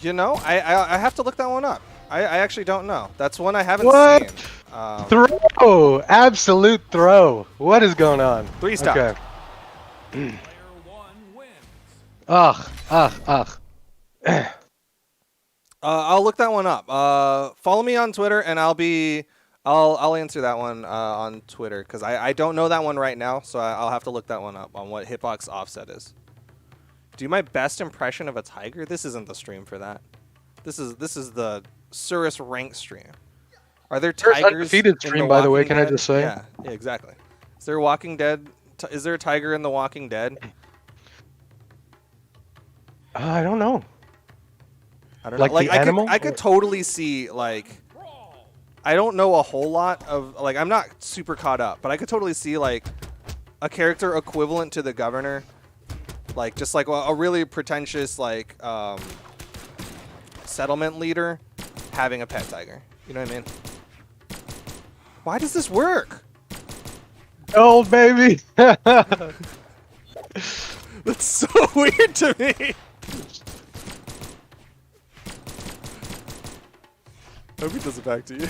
You know, I have to look that one up. I actually don't know. That's one I haven't What? seen. Throw! Absolute throw. What is going on? 3 stock. Okay. Player 1 wins. Ugh. I'll look that one up. Follow me on Twitter, and I'll answer that one on Twitter because I don't know that one right now, so I'll have to look that one up on what hitbox offset is. Do my best impression of a tiger. This isn't the stream for that. This is the Surus rank stream. Are there tigers? Undefeated stream, by the way. Can I just say? Yeah, exactly. Is there Walking Dead? Is there a tiger in The Walking Dead? I don't know. I don't Like know. the animal? I could totally see like. I don't know a whole lot of like. I'm not super caught up, but I could totally see like a character equivalent to the governor, like just like a really pretentious like settlement leader having a pet tiger. You know what I mean? Why does this work? Old baby. That's so weird to me. Hope he does it back to you.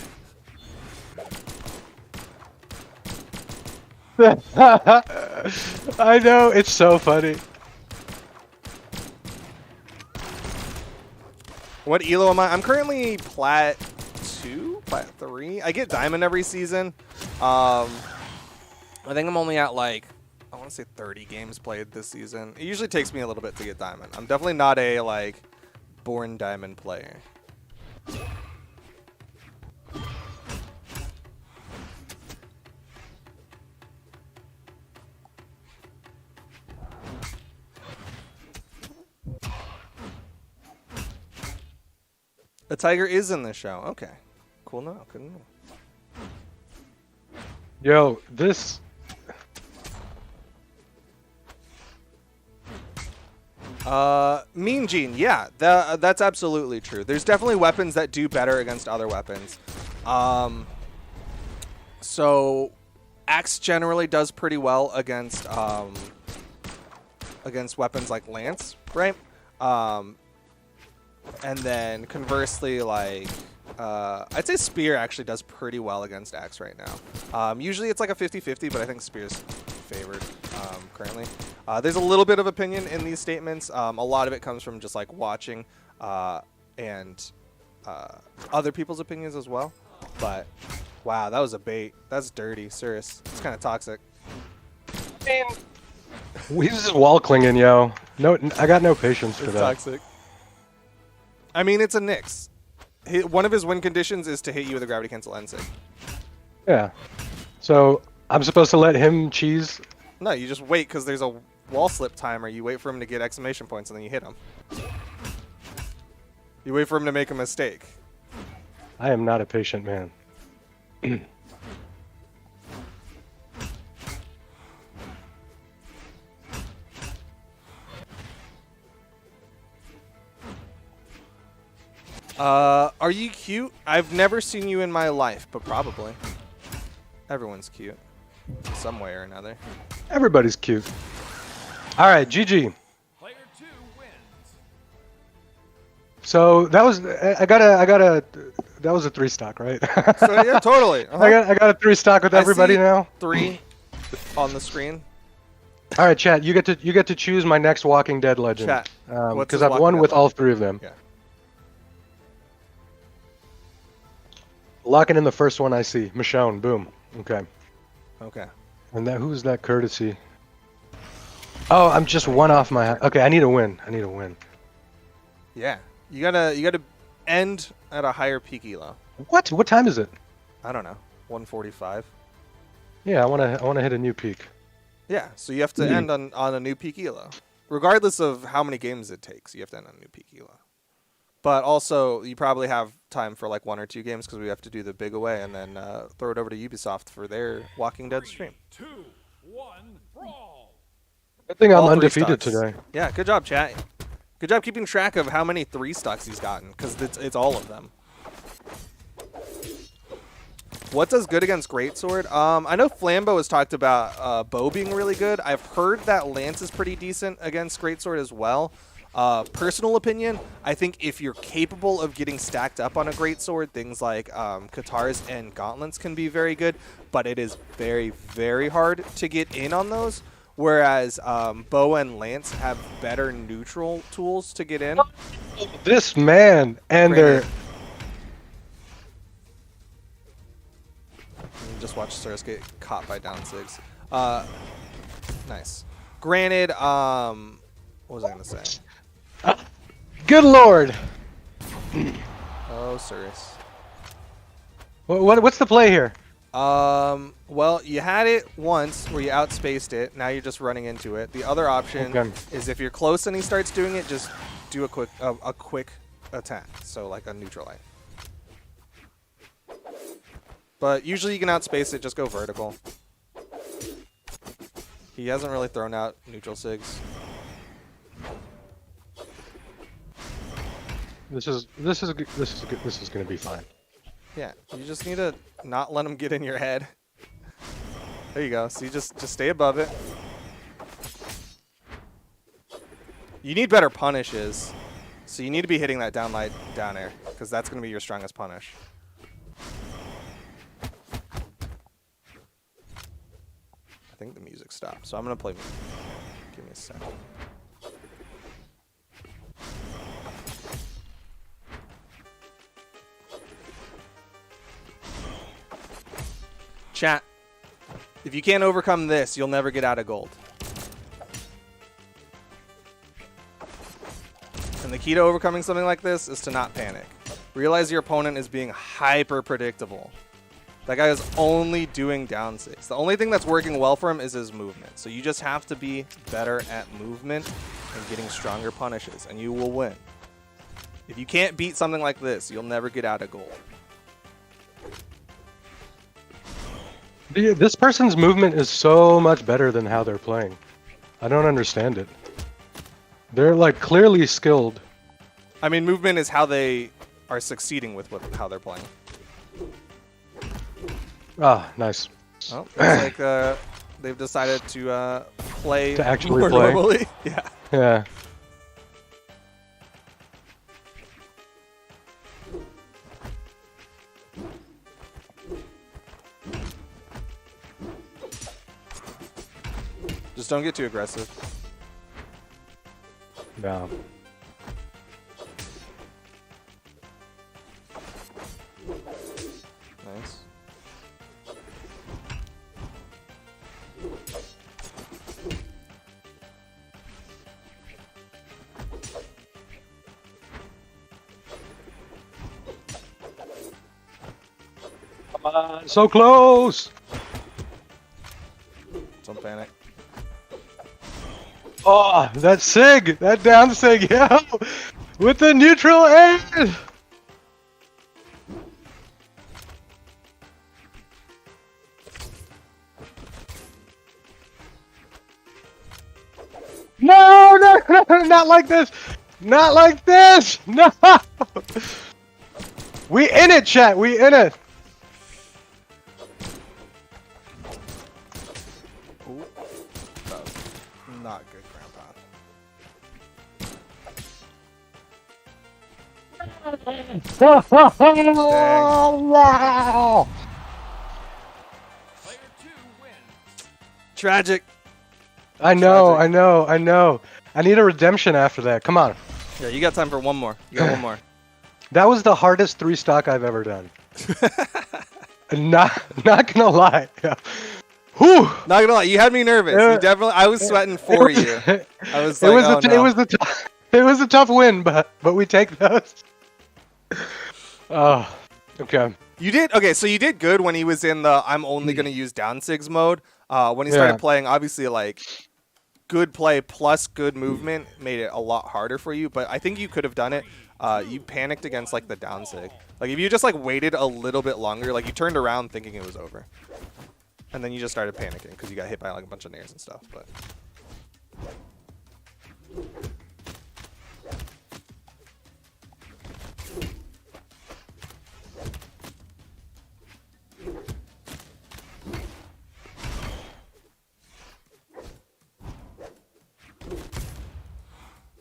I know, it's so funny. What elo am I? I'm currently plat 2, plat 3. I get diamond every season. I think I'm only at like, I want to say 30 games played this season. It usually takes me a little bit to get diamond. I'm definitely not a like born diamond player. The tiger is in the show. Okay. Cool. No, couldn't know. Yo, this. Mean Gene, yeah, that's absolutely true. There's definitely weapons that do better against other weapons. So Axe generally does pretty well against weapons like Lance, right? And then conversely, like I'd say Spear actually does pretty well against Axe right now. Usually it's like a 50-50, but I think Spear's favored currently. There's a little bit of opinion in these statements. A lot of it comes from just like watching and other people's opinions as well. But wow, that was a bait. That's dirty, Surus. It's kind of toxic. He's just wall clinging, yo. No, I got no patience for It's that. toxic. I mean, it's a Nyx. One of his win conditions is to hit you with a gravity cancel NSIG. Yeah. So I'm supposed to let him cheese. No, you just wait because there's a wall slip timer. You wait for him to get exclamation points and then you hit him. You wait for him to make a mistake. I am not a patient man. Are you cute? I've never seen you in my life, but probably. Everyone's cute. Some way or another. Everybody's cute. All right, GG. Player 2 wins. So that was I got a that was a 3 stock, right? So yeah, totally. Uh-huh. I got a 3 stock with everybody I see now. 3 on the screen. All right, chat. You get to choose my next Walking Dead legend. Chat. What's Because his I've Walking won Dead with all legend? 3 of them. Yeah. Locking in the first one I see. Michonne. Boom. Okay. Okay. And that who's that courtesy? Oh, I'm just one off my. Okay, I need a win. I need a win. Yeah. You gotta end at a higher peak elo. What? What time is it? I don't know. 145. Yeah, I wanna hit a new peak. Yeah. So you have to end on a new peak elo, regardless of how many games it takes. You have to end on a new peak elo. But also, you probably have time for like 1 or 2 games because we have to do the big away and then throw it over to Ubisoft for their Walking Dead stream. 3, 2, 1, brawl. Good thing I'm All 3 undefeated stocks. today. Yeah, good job, chat. Good job keeping track of how many 3 stocks he's gotten because it's all of them. What does good against Greatsword? I know Flambeau has talked about bow being really good. I've heard that Lance is pretty decent against Greatsword as well. Personal opinion, I think if you're capable of getting stacked up on a Greatsword, things like Katars and Gauntlets can be very good, but it is very, very hard to get in on those. Whereas bow and lance have better neutral tools to get in. This man and their. Just watch Surus get caught by down 6. Nice. Granted, what was I gonna say? Good lord! Oh, Surus. What's the play here? Well, you had it once where you outspaced it. Now you're just running into it. The other option is if you're close and he starts doing it, just do a quick attack. So like a neutral light. But usually you can outspace it. Just go vertical. He hasn't really thrown out neutral sigs. This is gonna be fine. Yeah, you just need to not let him get in your head. There you go. So you just stay above it. You need better punishes. So you need to be hitting that down light down air, because that's going to be your strongest punish. I think the music stopped, so I'm going to play music. Give me a second. Chat, if you can't overcome this, you'll never get out of gold. And the key to overcoming something like this is to not panic. Realize your opponent is being hyper predictable. That guy is only doing down 6. The only thing that's working well for him is his movement. So you just have to be better at movement and getting stronger punishes, and you will win. If you can't beat something like this, you'll never get out of gold. This person's movement is so much better than how they're playing. I don't understand it. They're like clearly skilled. I mean, movement is how they are succeeding with how they're playing. Ah, nice. Oh, looks like they've decided to play To actually more play. normally. Yeah. Yeah. Just don't get too aggressive. No. Nice. Come on, so close! Don't panic. Oh, that sig! That down sig, yeah! With the neutral end! No, no, no, not like this! Not like this! No! We in it, chat, we in it! Ooh. That was not good, Wow! Player 2 wins. Tragic. I know, Tragic. I know, I know. I need a redemption after that. Come on. Yeah, you got time for one more. You got one more. That was the hardest 3 stock I've ever done. not gonna lie. Yeah. Whew. Not gonna lie, you had me nervous. You definitely. I was sweating for you. I was like, oh, no. It was a tough win, but we take those. Oh, okay. You did okay. So you did good when he was in the I'm only gonna use down sigs mode. When he started playing, obviously like good play plus good movement made it a lot harder for you. But I think you could have done it. You panicked against like the down sig. Like if you just like waited a little bit longer, like you turned around thinking it was over, and then you just started panicking because you got hit by like a bunch of nairs and stuff. But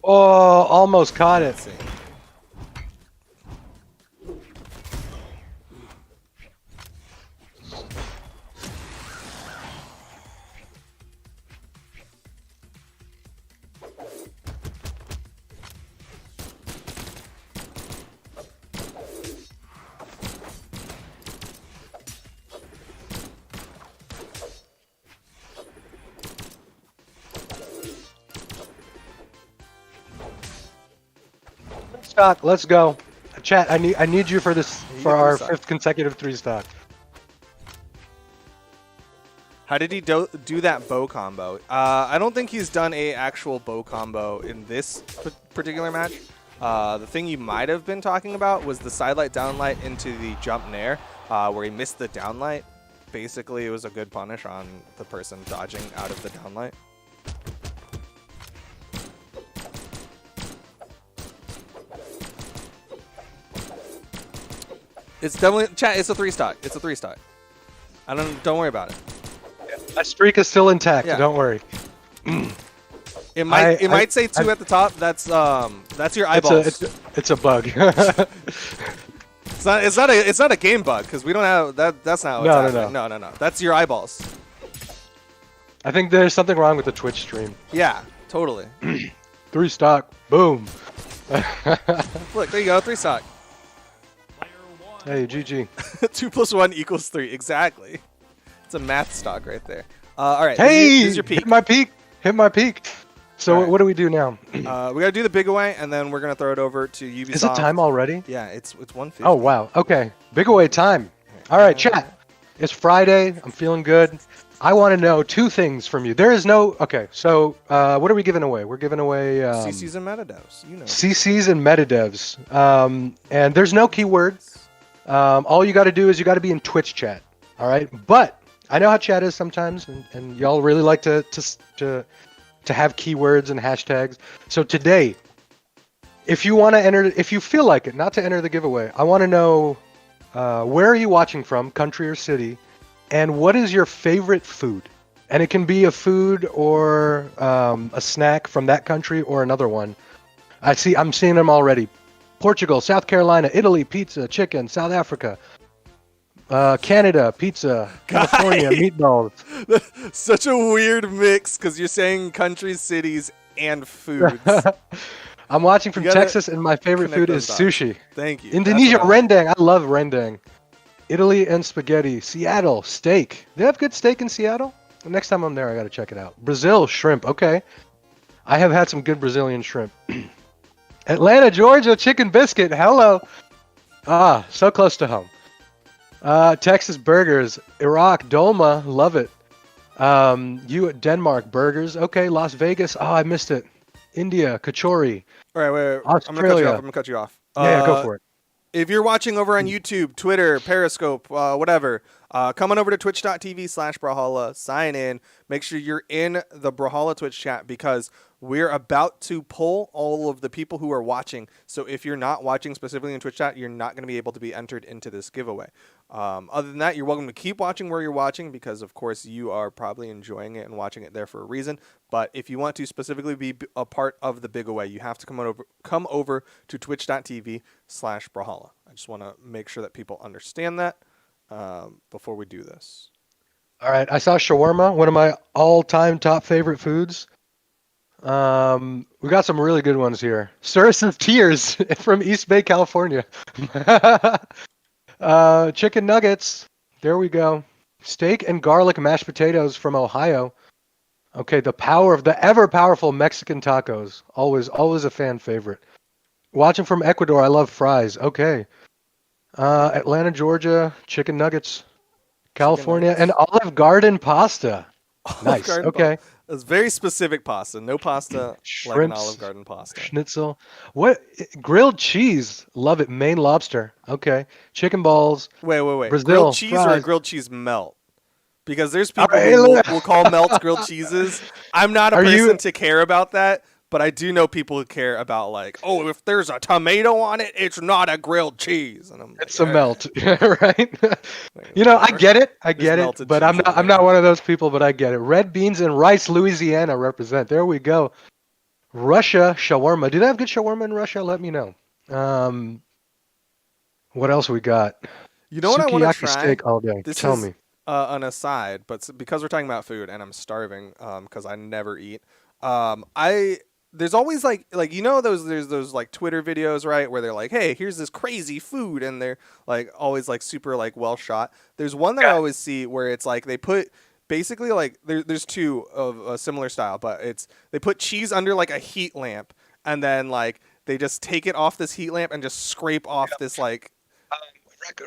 Oh, almost caught it. Let's see. Stock, let's go. Chat, I need you for this You for get our three stock. 5th consecutive 3-stock. How did he do that bow combo? I don't think he's done a actual bow combo in this particular match. The thing you might have been talking about was the sidelight downlight into the jump nair, where he missed the downlight. Basically, it was a good punish on the person dodging out of the downlight. It's definitely chat. It's a 3-stock. It's a 3-stock. Don't worry about it. My streak is still intact. Yeah. Don't worry. It might say 2 at the top. That's your eyeballs. It's a bug. It's not a game bug because we don't have that. That's not what's happening. No. That's your eyeballs. I think there's something wrong with the Twitch stream. Yeah, totally. 3-stock. Boom. Look, there you go. 3-stock. Hey, GG. 2 + 1 = 3. Exactly. It's a math stock right there. All right. Hey, here's your peak. hit my peak. Hit my peak. So All right. what do we do now? We gotta do the big away, and then we're gonna throw it over to Ubisoft. Is it time already? Yeah, it's 1:50. Oh, wow. Okay. Big away time. All right, chat. It's Friday. I'm feeling good. I want to know 2 things from you. There is no... Okay, so what are we giving away? We're giving away... CCs and metadevs. You know. CCs and metadevs. And there's no keywords. All you got to do is you got to be in Twitch chat. All right? But I know how chat is sometimes, and y'all really like to have keywords and hashtags. So today, if you want to enter, if you feel like it, not to enter the giveaway, I want to know where are you watching from, country or city, and what is your favorite food? And it can be a food or a snack from that country or another one. I'm seeing them already. Portugal, South Carolina, Italy, pizza, chicken, South Africa, Canada, pizza, California, meatballs. Such a weird mix because you're saying countries, cities, and foods. I'm watching from You gotta Texas, and my favorite connect food those is dots. sushi. Thank you. Indonesia, That's what I like. rendang. I love rendang. Italy and spaghetti. Seattle, steak. They have good steak in Seattle? Next time I'm there, I got to check it out. Brazil, shrimp. Okay. I have had some good Brazilian shrimp. Atlanta, Georgia, chicken biscuit. Hello. Ah, so close to home. Texas burgers. Iraq, dolma. Love it. Denmark, burgers. Okay, Las Vegas. Oh, I missed it. India, kachori. All right, wait. Australia. I'm gonna cut you off. Yeah, go for it. If you're watching over on YouTube, Twitter, Periscope, whatever, come on over to twitch.tv/Brawlhalla, sign in, make sure you're in the Brawlhalla Twitch chat because we're about to pull all of the people who are watching. So if you're not watching specifically in Twitch chat, you're not going to be able to be entered into this giveaway. Other than that, you're welcome to keep watching where you're watching because, of course, you are probably enjoying it and watching it there for a reason. But if you want to specifically be a part of the big away, you have to come over to twitch.tv/Brawlhalla. I just want to make sure that people understand that before we do this. All right, I saw shawarma, one of my all-time top favorite foods. We got some really good ones here. Surus and Tears from East Bay, California. Chicken nuggets. There we go. Steak and garlic mashed potatoes from Ohio. Okay, the power of the ever-powerful Mexican tacos. Always a fan favorite. Watching from Ecuador, I love fries. Okay. Atlanta, Georgia, chicken nuggets. California, and Olive Garden pasta. Nice. Garden Okay. It's very specific pasta. No pasta like an Shrimps, Olive Garden pasta. Schnitzel. What? Grilled cheese. Love it. Maine lobster. Okay. Chicken balls. Wait. Brazil, Grilled cheese or a fries. grilled cheese melt? Because there's people Hey, who look. will call melts grilled cheeses. I'm not a Are person you- to care about that, but I do know people who care about like, oh, if there's a tomato on it, it's not a grilled cheese. And I'm like, It's a "All right." melt, right? You know, I get it, There's it, melted but I'm cheese not. in I'm there. not one of those people, but I get it. Red beans and rice, Louisiana represent. There we go. Russia shawarma. Do they have good shawarma in Russia? Let me know. What else we got? You know what I want to Sukiyaki try? steak all day. This Tell is me. an aside, but because we're talking about food and I'm starving because I never eat. I there's always like there's those like Twitter videos, right, where they're like, hey, here's this crazy food, and they're like always like super like well shot. There's one that I always see where it's like they put basically like there's two of a similar style, but it's they put cheese under like a heat lamp, and then like they just take it off this heat lamp and just scrape off this like.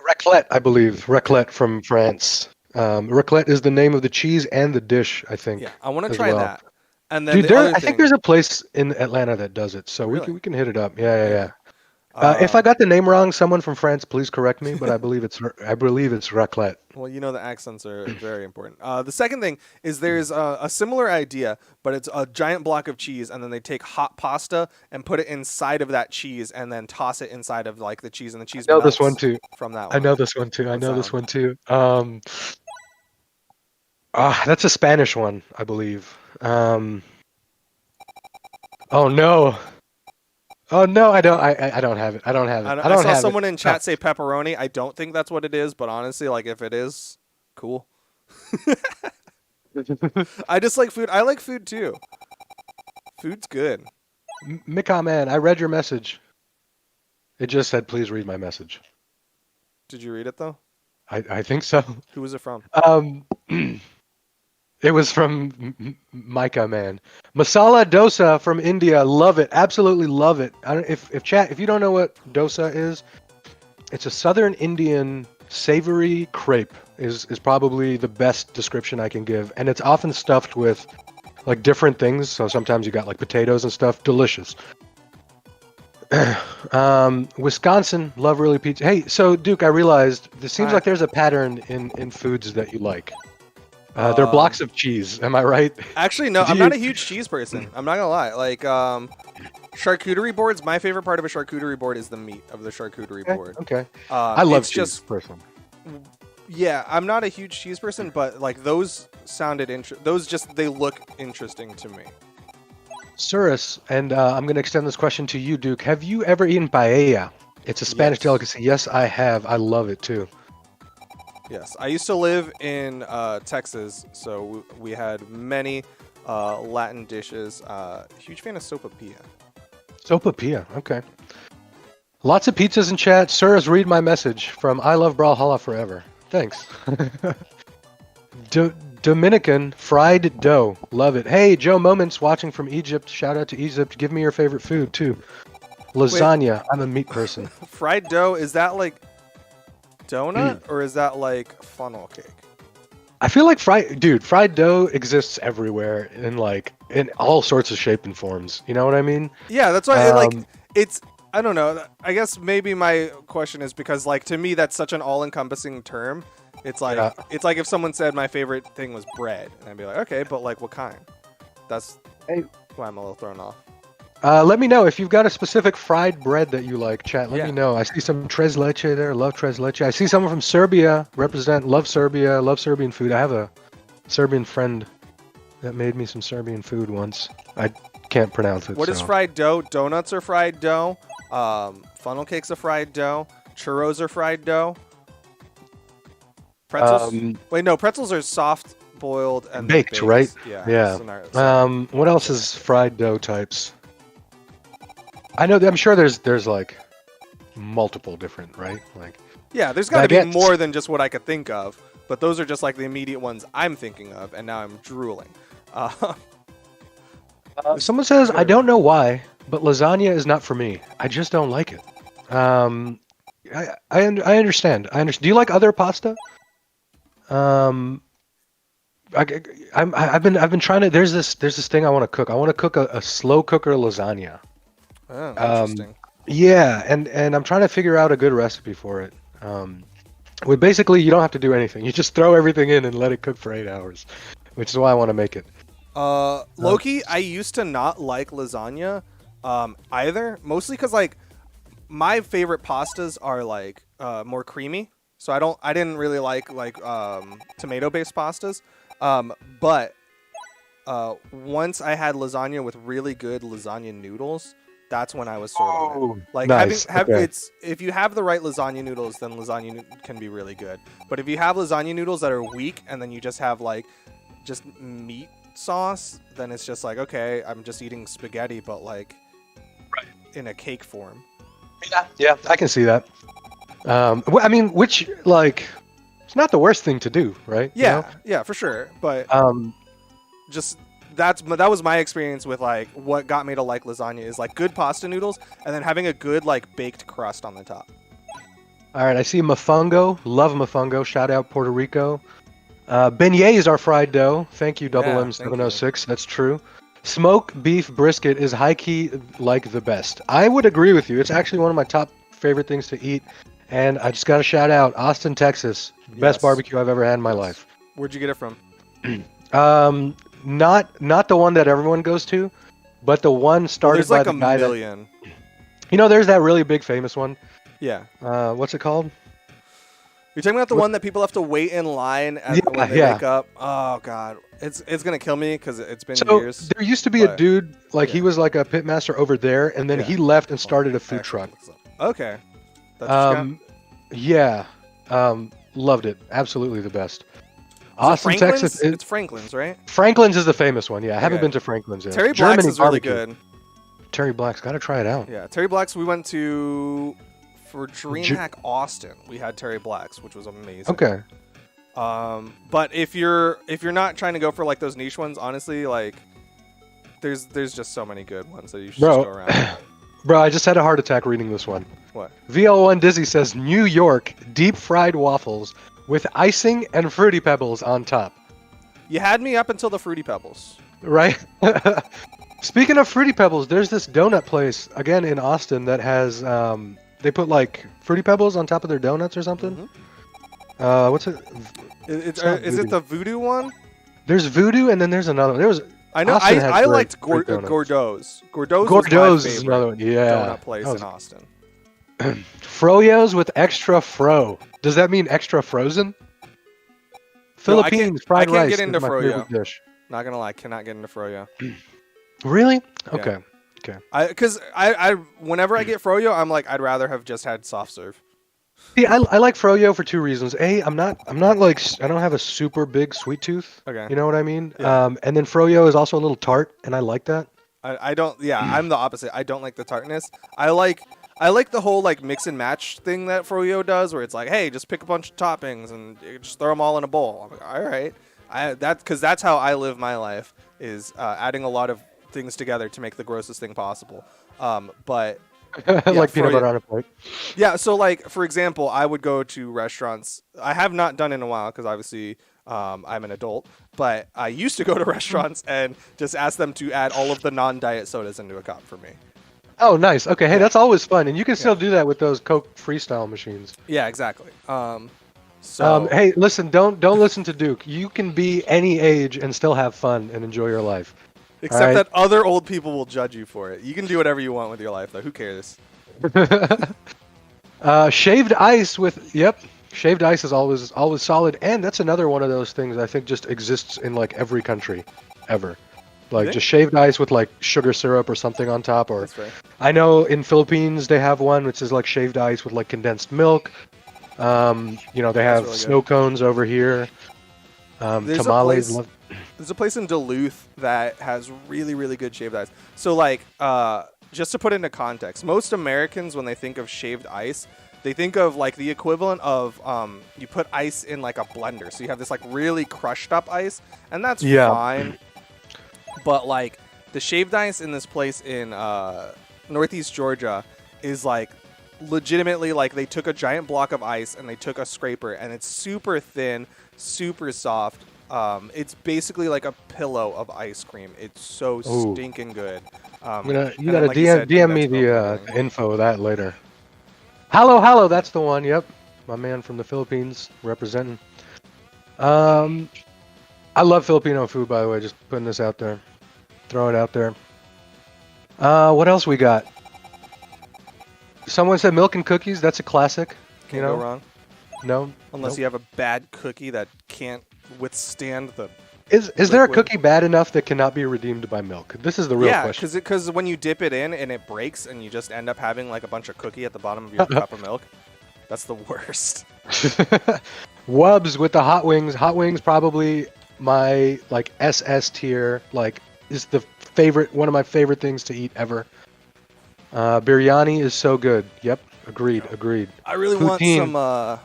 Raclette, I believe. Raclette from France. Raclette is the name of the cheese and the dish, I think, Yeah, I want to as try well. that. And then Dude, the other I think thing, there's a place in Atlanta that does it, so we really, can hit it up. Yeah, yeah, maybe. yeah. If I got the name wrong, someone from France, please correct me. But I believe it's raclette. Well, the accents are very important. The second thing is there's a similar idea, but it's a giant block of cheese, and then they take hot pasta and put it inside of that cheese, and then toss it inside of like the cheese, and the cheese I know this one melts too. from that I one. know this one too. I What's know that this one? one too. That's a Spanish one, I believe. Oh no. Oh no, I don't. I don't have it. I don't have it. I I don't saw have it. someone in chat say pepperoni. I don't think that's what it is, but honestly, like if it is, cool. I just like food. I like food too. Food's good. Mika man, I read your message. It just said, please read my message. Did you read it though? I think so. Who was it from? It was from Micah man. Masala dosa from India. Love it. Absolutely love it. If you don't know what dosa is, it's a southern Indian savory crepe is probably the best description I can give. And it's often stuffed with like different things. So sometimes you got like potatoes and stuff. Delicious. Wisconsin, love really pizza. Hey, so Duke, I realized this seems Hi. like there's a pattern in foods that you like. They're blocks of cheese. Am I right? Actually, no, Do I'm you- not a huge cheese person. I'm not gonna lie. Like, charcuterie boards. My favorite part of a charcuterie board is the meat of the charcuterie board. Okay. I love it's cheese just personally. yeah. I'm not a huge cheese person, but like those sounded those just they look interesting to me. Surus, and I'm going to extend this question to you, Duke. Have you ever eaten paella? It's a Spanish Yes. delicacy. Yes, I have. I love it too. Yes, I used to live in Texas, so we had many Latin dishes. Huge fan of sopapilla. Sopapilla. Okay. Lots of pizzas in chat. Surus, read my message from I Love Brawlhalla Forever. Thanks. Dominican fried dough. Love it. Hey, Joe Moments watching from Egypt. Shout out to Egypt. Give me your favorite food too. Lasagna. I'm a meat person. Fried dough, is that like donut or is that like funnel cake? I feel like fried dough exists everywhere in all sorts of shape and forms. You know what I mean? Yeah, that's why Um, it's I don't know. I guess maybe my question is because like to me that's such an all-encompassing term. It's like Yeah. it's like if someone said my favorite thing was bread, and I'd be like, okay, but like what kind? That's Hey. why I'm a little thrown off. Let me know if you've got a specific fried bread that you like, chat. Let Yeah. me know. I see some tres leche there. Love tres leche. I see someone from Serbia. Love Serbia. Love Serbian food. I have a Serbian friend that made me some Serbian food once. I can't pronounce it. What is so. fried dough? Donuts are fried dough. Funnel cakes are fried dough. Churros are fried dough. Pretzels? Wait, no, pretzels are soft boiled and then Baked, right? Yeah. Yeah. so- What else is fried dough types? I know. I'm sure there's like multiple different, right? Like yeah, there's got to be baguettes. more than just what I could think of, but those are just like the immediate ones I'm thinking of, and now I'm drooling. Someone says, I don't know why, but lasagna is not for me. I just don't like it. I understand. Do you like other pasta? I've been trying to. There's this thing I want to cook. I want to cook a slow cooker lasagna. Oh, interesting. Yeah, and I'm trying to figure out a good recipe for it. Well, basically, you don't have to do anything. You just throw everything in and let it cook for 8 hours, which is why I want to make it. Loki, I used to not like lasagna either, mostly because like my favorite pastas are like more creamy, so I didn't really like tomato based pastas, but once I had lasagna with really good lasagna noodles, that's when I was sold on it. Oh, Like nice. Okay. it's if you have the right lasagna noodles, then can be really good. But if you have lasagna noodles that are weak and then you just have like just meat sauce, then it's just like, okay, I'm just eating spaghetti, but like in a cake form. Yeah, I can see that. I mean, which like, it's not the worst thing to do, right? You Yeah, know? yeah, for sure. But Um, just that was my experience with like what got me to like lasagna is like good pasta noodles and then having a good like baked crust on the top. all right, I see mofongo. Love mofongo. Shout out Puerto Rico. Beignets are fried dough. Thank you, Double Yeah, M706. That's true. Smoked beef brisket is high key like the best. I would agree with you. It's actually one of my top favorite things to eat. And I just got to shout out Austin, Texas. Best Yes. barbecue I've ever had in my life. Where'd you get it from? Not the one that everyone goes to, but the one started There's by like the a guy million. that, you know, there's that really big famous one. Yeah. What's it called? You're talking about the one that people have to wait in line when they Yeah. wake up. Oh god, it's gonna kill me because it's been So years. there used to be a but- dude, like yeah. he was like a pitmaster over there, and then Yeah. he left and started a I food actually truck. looked this up. Okay. That's what you got? Yeah, loved it. Absolutely the best. Is it Austin, Franklin's? Texas. It's Franklin's, right? Franklin's is the famous one. Yeah, I haven't Okay. been to Franklin's yet. Terry Black's Germany is really barbecue. good. Terry Black's got to try it out. Yeah, Terry Black's. We went to for DreamHack Austin. We had Terry Black's, which was amazing. Okay. But if you're not trying to go for like those niche ones, honestly, like there's just so many good ones that you should just go around. Bro, I just had a heart attack reading this one. What? VL1 Dizzy says New York deep fried waffles with icing and fruity pebbles on top. You had me up until the Fruity Pebbles. Right? Speaking of fruity pebbles, there's this donut place again in Austin that has they put like fruity pebbles on top of their donuts or something. What's it? Is not it Voodoo. the Voodoo one? There's Voodoo, and then there's another one. There was I know. Austin has I great liked fruit donuts. Gordo's. Gordo's Gordo's was my is favorite another one. Yeah. donut place That was- in Austin. Froyos with extra fro. Does that mean extra frozen? No, I can't- Philippines I fried can't rice get is into my froyo. favorite dish. Not gonna lie, cannot get into froyo. Really? Okay. Because I whenever I get froyo, I'm like I'd rather have just had soft serve. See, I like froyo for two reasons. A, I'm not like I don't have a super big sweet tooth. Okay. You know what I mean? Yeah. And then froyo is also a little tart, and I like that. I don't. Yeah, I'm the opposite. I don't like the tartness. I like the whole like mix and match thing that froyo does, where it's like, hey, just pick a bunch of toppings and you just throw them all in a bowl. I'm like, all right. That's how I live my life is adding a lot of things together to make the grossest thing possible. But Like peanut froyo. butter on a plate. yeah, so like for example, I would go to restaurants. I have not done in a while because obviously I'm an adult. But I used to go to restaurants and just ask them to add all of the non-diet sodas into a cup for me. Oh, nice. Okay, hey, that's always fun, and you can still do that with those Coke Freestyle machines. Yeah, exactly. So Hey, listen, don't listen to Duke. You can be any age and still have fun and enjoy your life. except alright. that other old people will judge you for it. You can do whatever you want with your life, though. Who cares? Shaved ice with shaved ice is always solid, and that's another one of those things I think just exists in like every country ever. Like Really? just shaved ice with like sugar syrup or something on top, or That's fair. I know in Philippines they have one which is like shaved ice with like condensed milk. They have really snow cones over here. There's a Tamales. place- There's a place in Duluth that has really, really good shaved ice. So, like, just to put into context, most Americans, when they think of shaved ice, they think of, like, the equivalent of you put ice in, like, a blender. So you have this, like, really crushed up ice, and that's Yeah. fine. But, like, the shaved ice in this place in Northeast Georgia is, like, legitimately, like, they took a giant block of ice and they took a scraper, and it's super thin, super soft. It's basically like a pillow of ice cream. It's so Ooh. stinking good. You and gotta then, like you DM, said, DM me condensed milk and the everything. info of that later. Hello, that's the one. Yep, my man from the Philippines representing. I love Filipino food, by the way. Just putting this out there, throw it out there. What else we got? Someone said milk and cookies. That's a classic. Can't you know, go wrong. no, Unless nope. you have a bad cookie that can't withstand the Is there a liquid. cookie bad enough that cannot be redeemed by milk? This is the real Yeah, question. because when you dip it in and it breaks and you just end up having like a bunch of cookie at the bottom of your cup of milk, that's the worst. Wubs with the hot wings. Hot wings probably my like SS tier. Like is the one of my favorite things to eat ever. Biryani is so good. Yep, agreed. I really want Poutine. some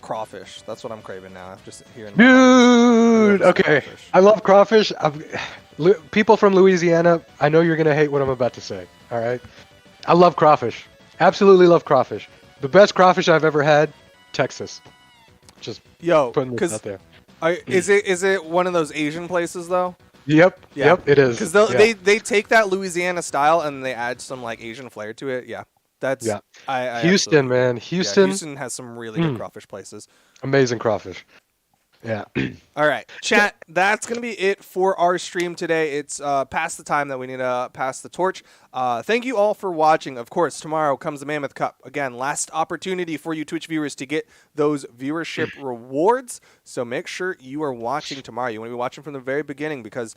crawfish. That's what I'm craving now. Just hearing. Dude, okay. Crawfish. I love crawfish. People from Louisiana, I know you're gonna hate what I'm about to say. All right, I love crawfish. Absolutely love crawfish. The best crawfish I've ever had, Texas. Just Yo, putting this out there. is it one of those Asian places though? Yep, Yeah. yep, it is. Because Yeah. they take that Louisiana style and they add some like Asian flair to it. Yeah, that's Yeah. I Houston, absolutely- man, yeah, Houston, Houston has some really good crawfish places. amazing crawfish. Yeah. All right, chat. That's gonna be it for our stream today. It's past the time that we need to pass the torch. Thank you all for watching. Of course, tomorrow comes the Mammoth Cup. Again, last opportunity for you Twitch viewers to get those viewership rewards. So make sure you are watching tomorrow. You want to be watching from the very beginning because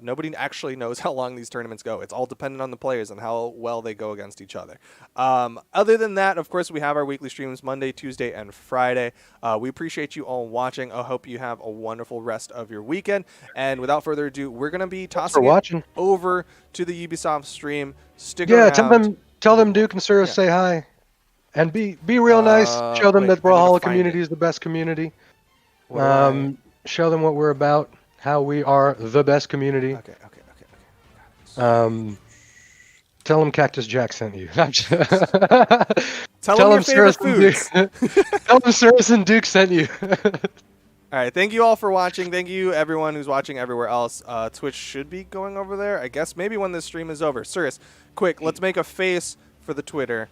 nobody actually knows how long these tournaments go. It's all dependent on the players and how well they go against each other. Other than that, of course, we have our weekly streams Monday, Tuesday, and Friday. We appreciate you all watching. I hope you have a wonderful rest of your weekend. And without further ado, we're going to be tossing it watching. over to the Ubisoft stream. Stick Yeah, around. tell them Duke and Surus Yeah. say hi. And be real nice. Show them wait, that I need to Brawlhalla find community it. is the best community. What do I- Show them what we're about, how we are the best community. Okay. Tell them Cactus Jack sent you. Tell them your favorite foods. Tell them Surus and Duke sent you. All right, thank you all for watching. Thank you everyone who's watching everywhere else. Twitch should be going over there. I guess maybe when this stream is over. Surus, quick, let's make a face for the Twitter.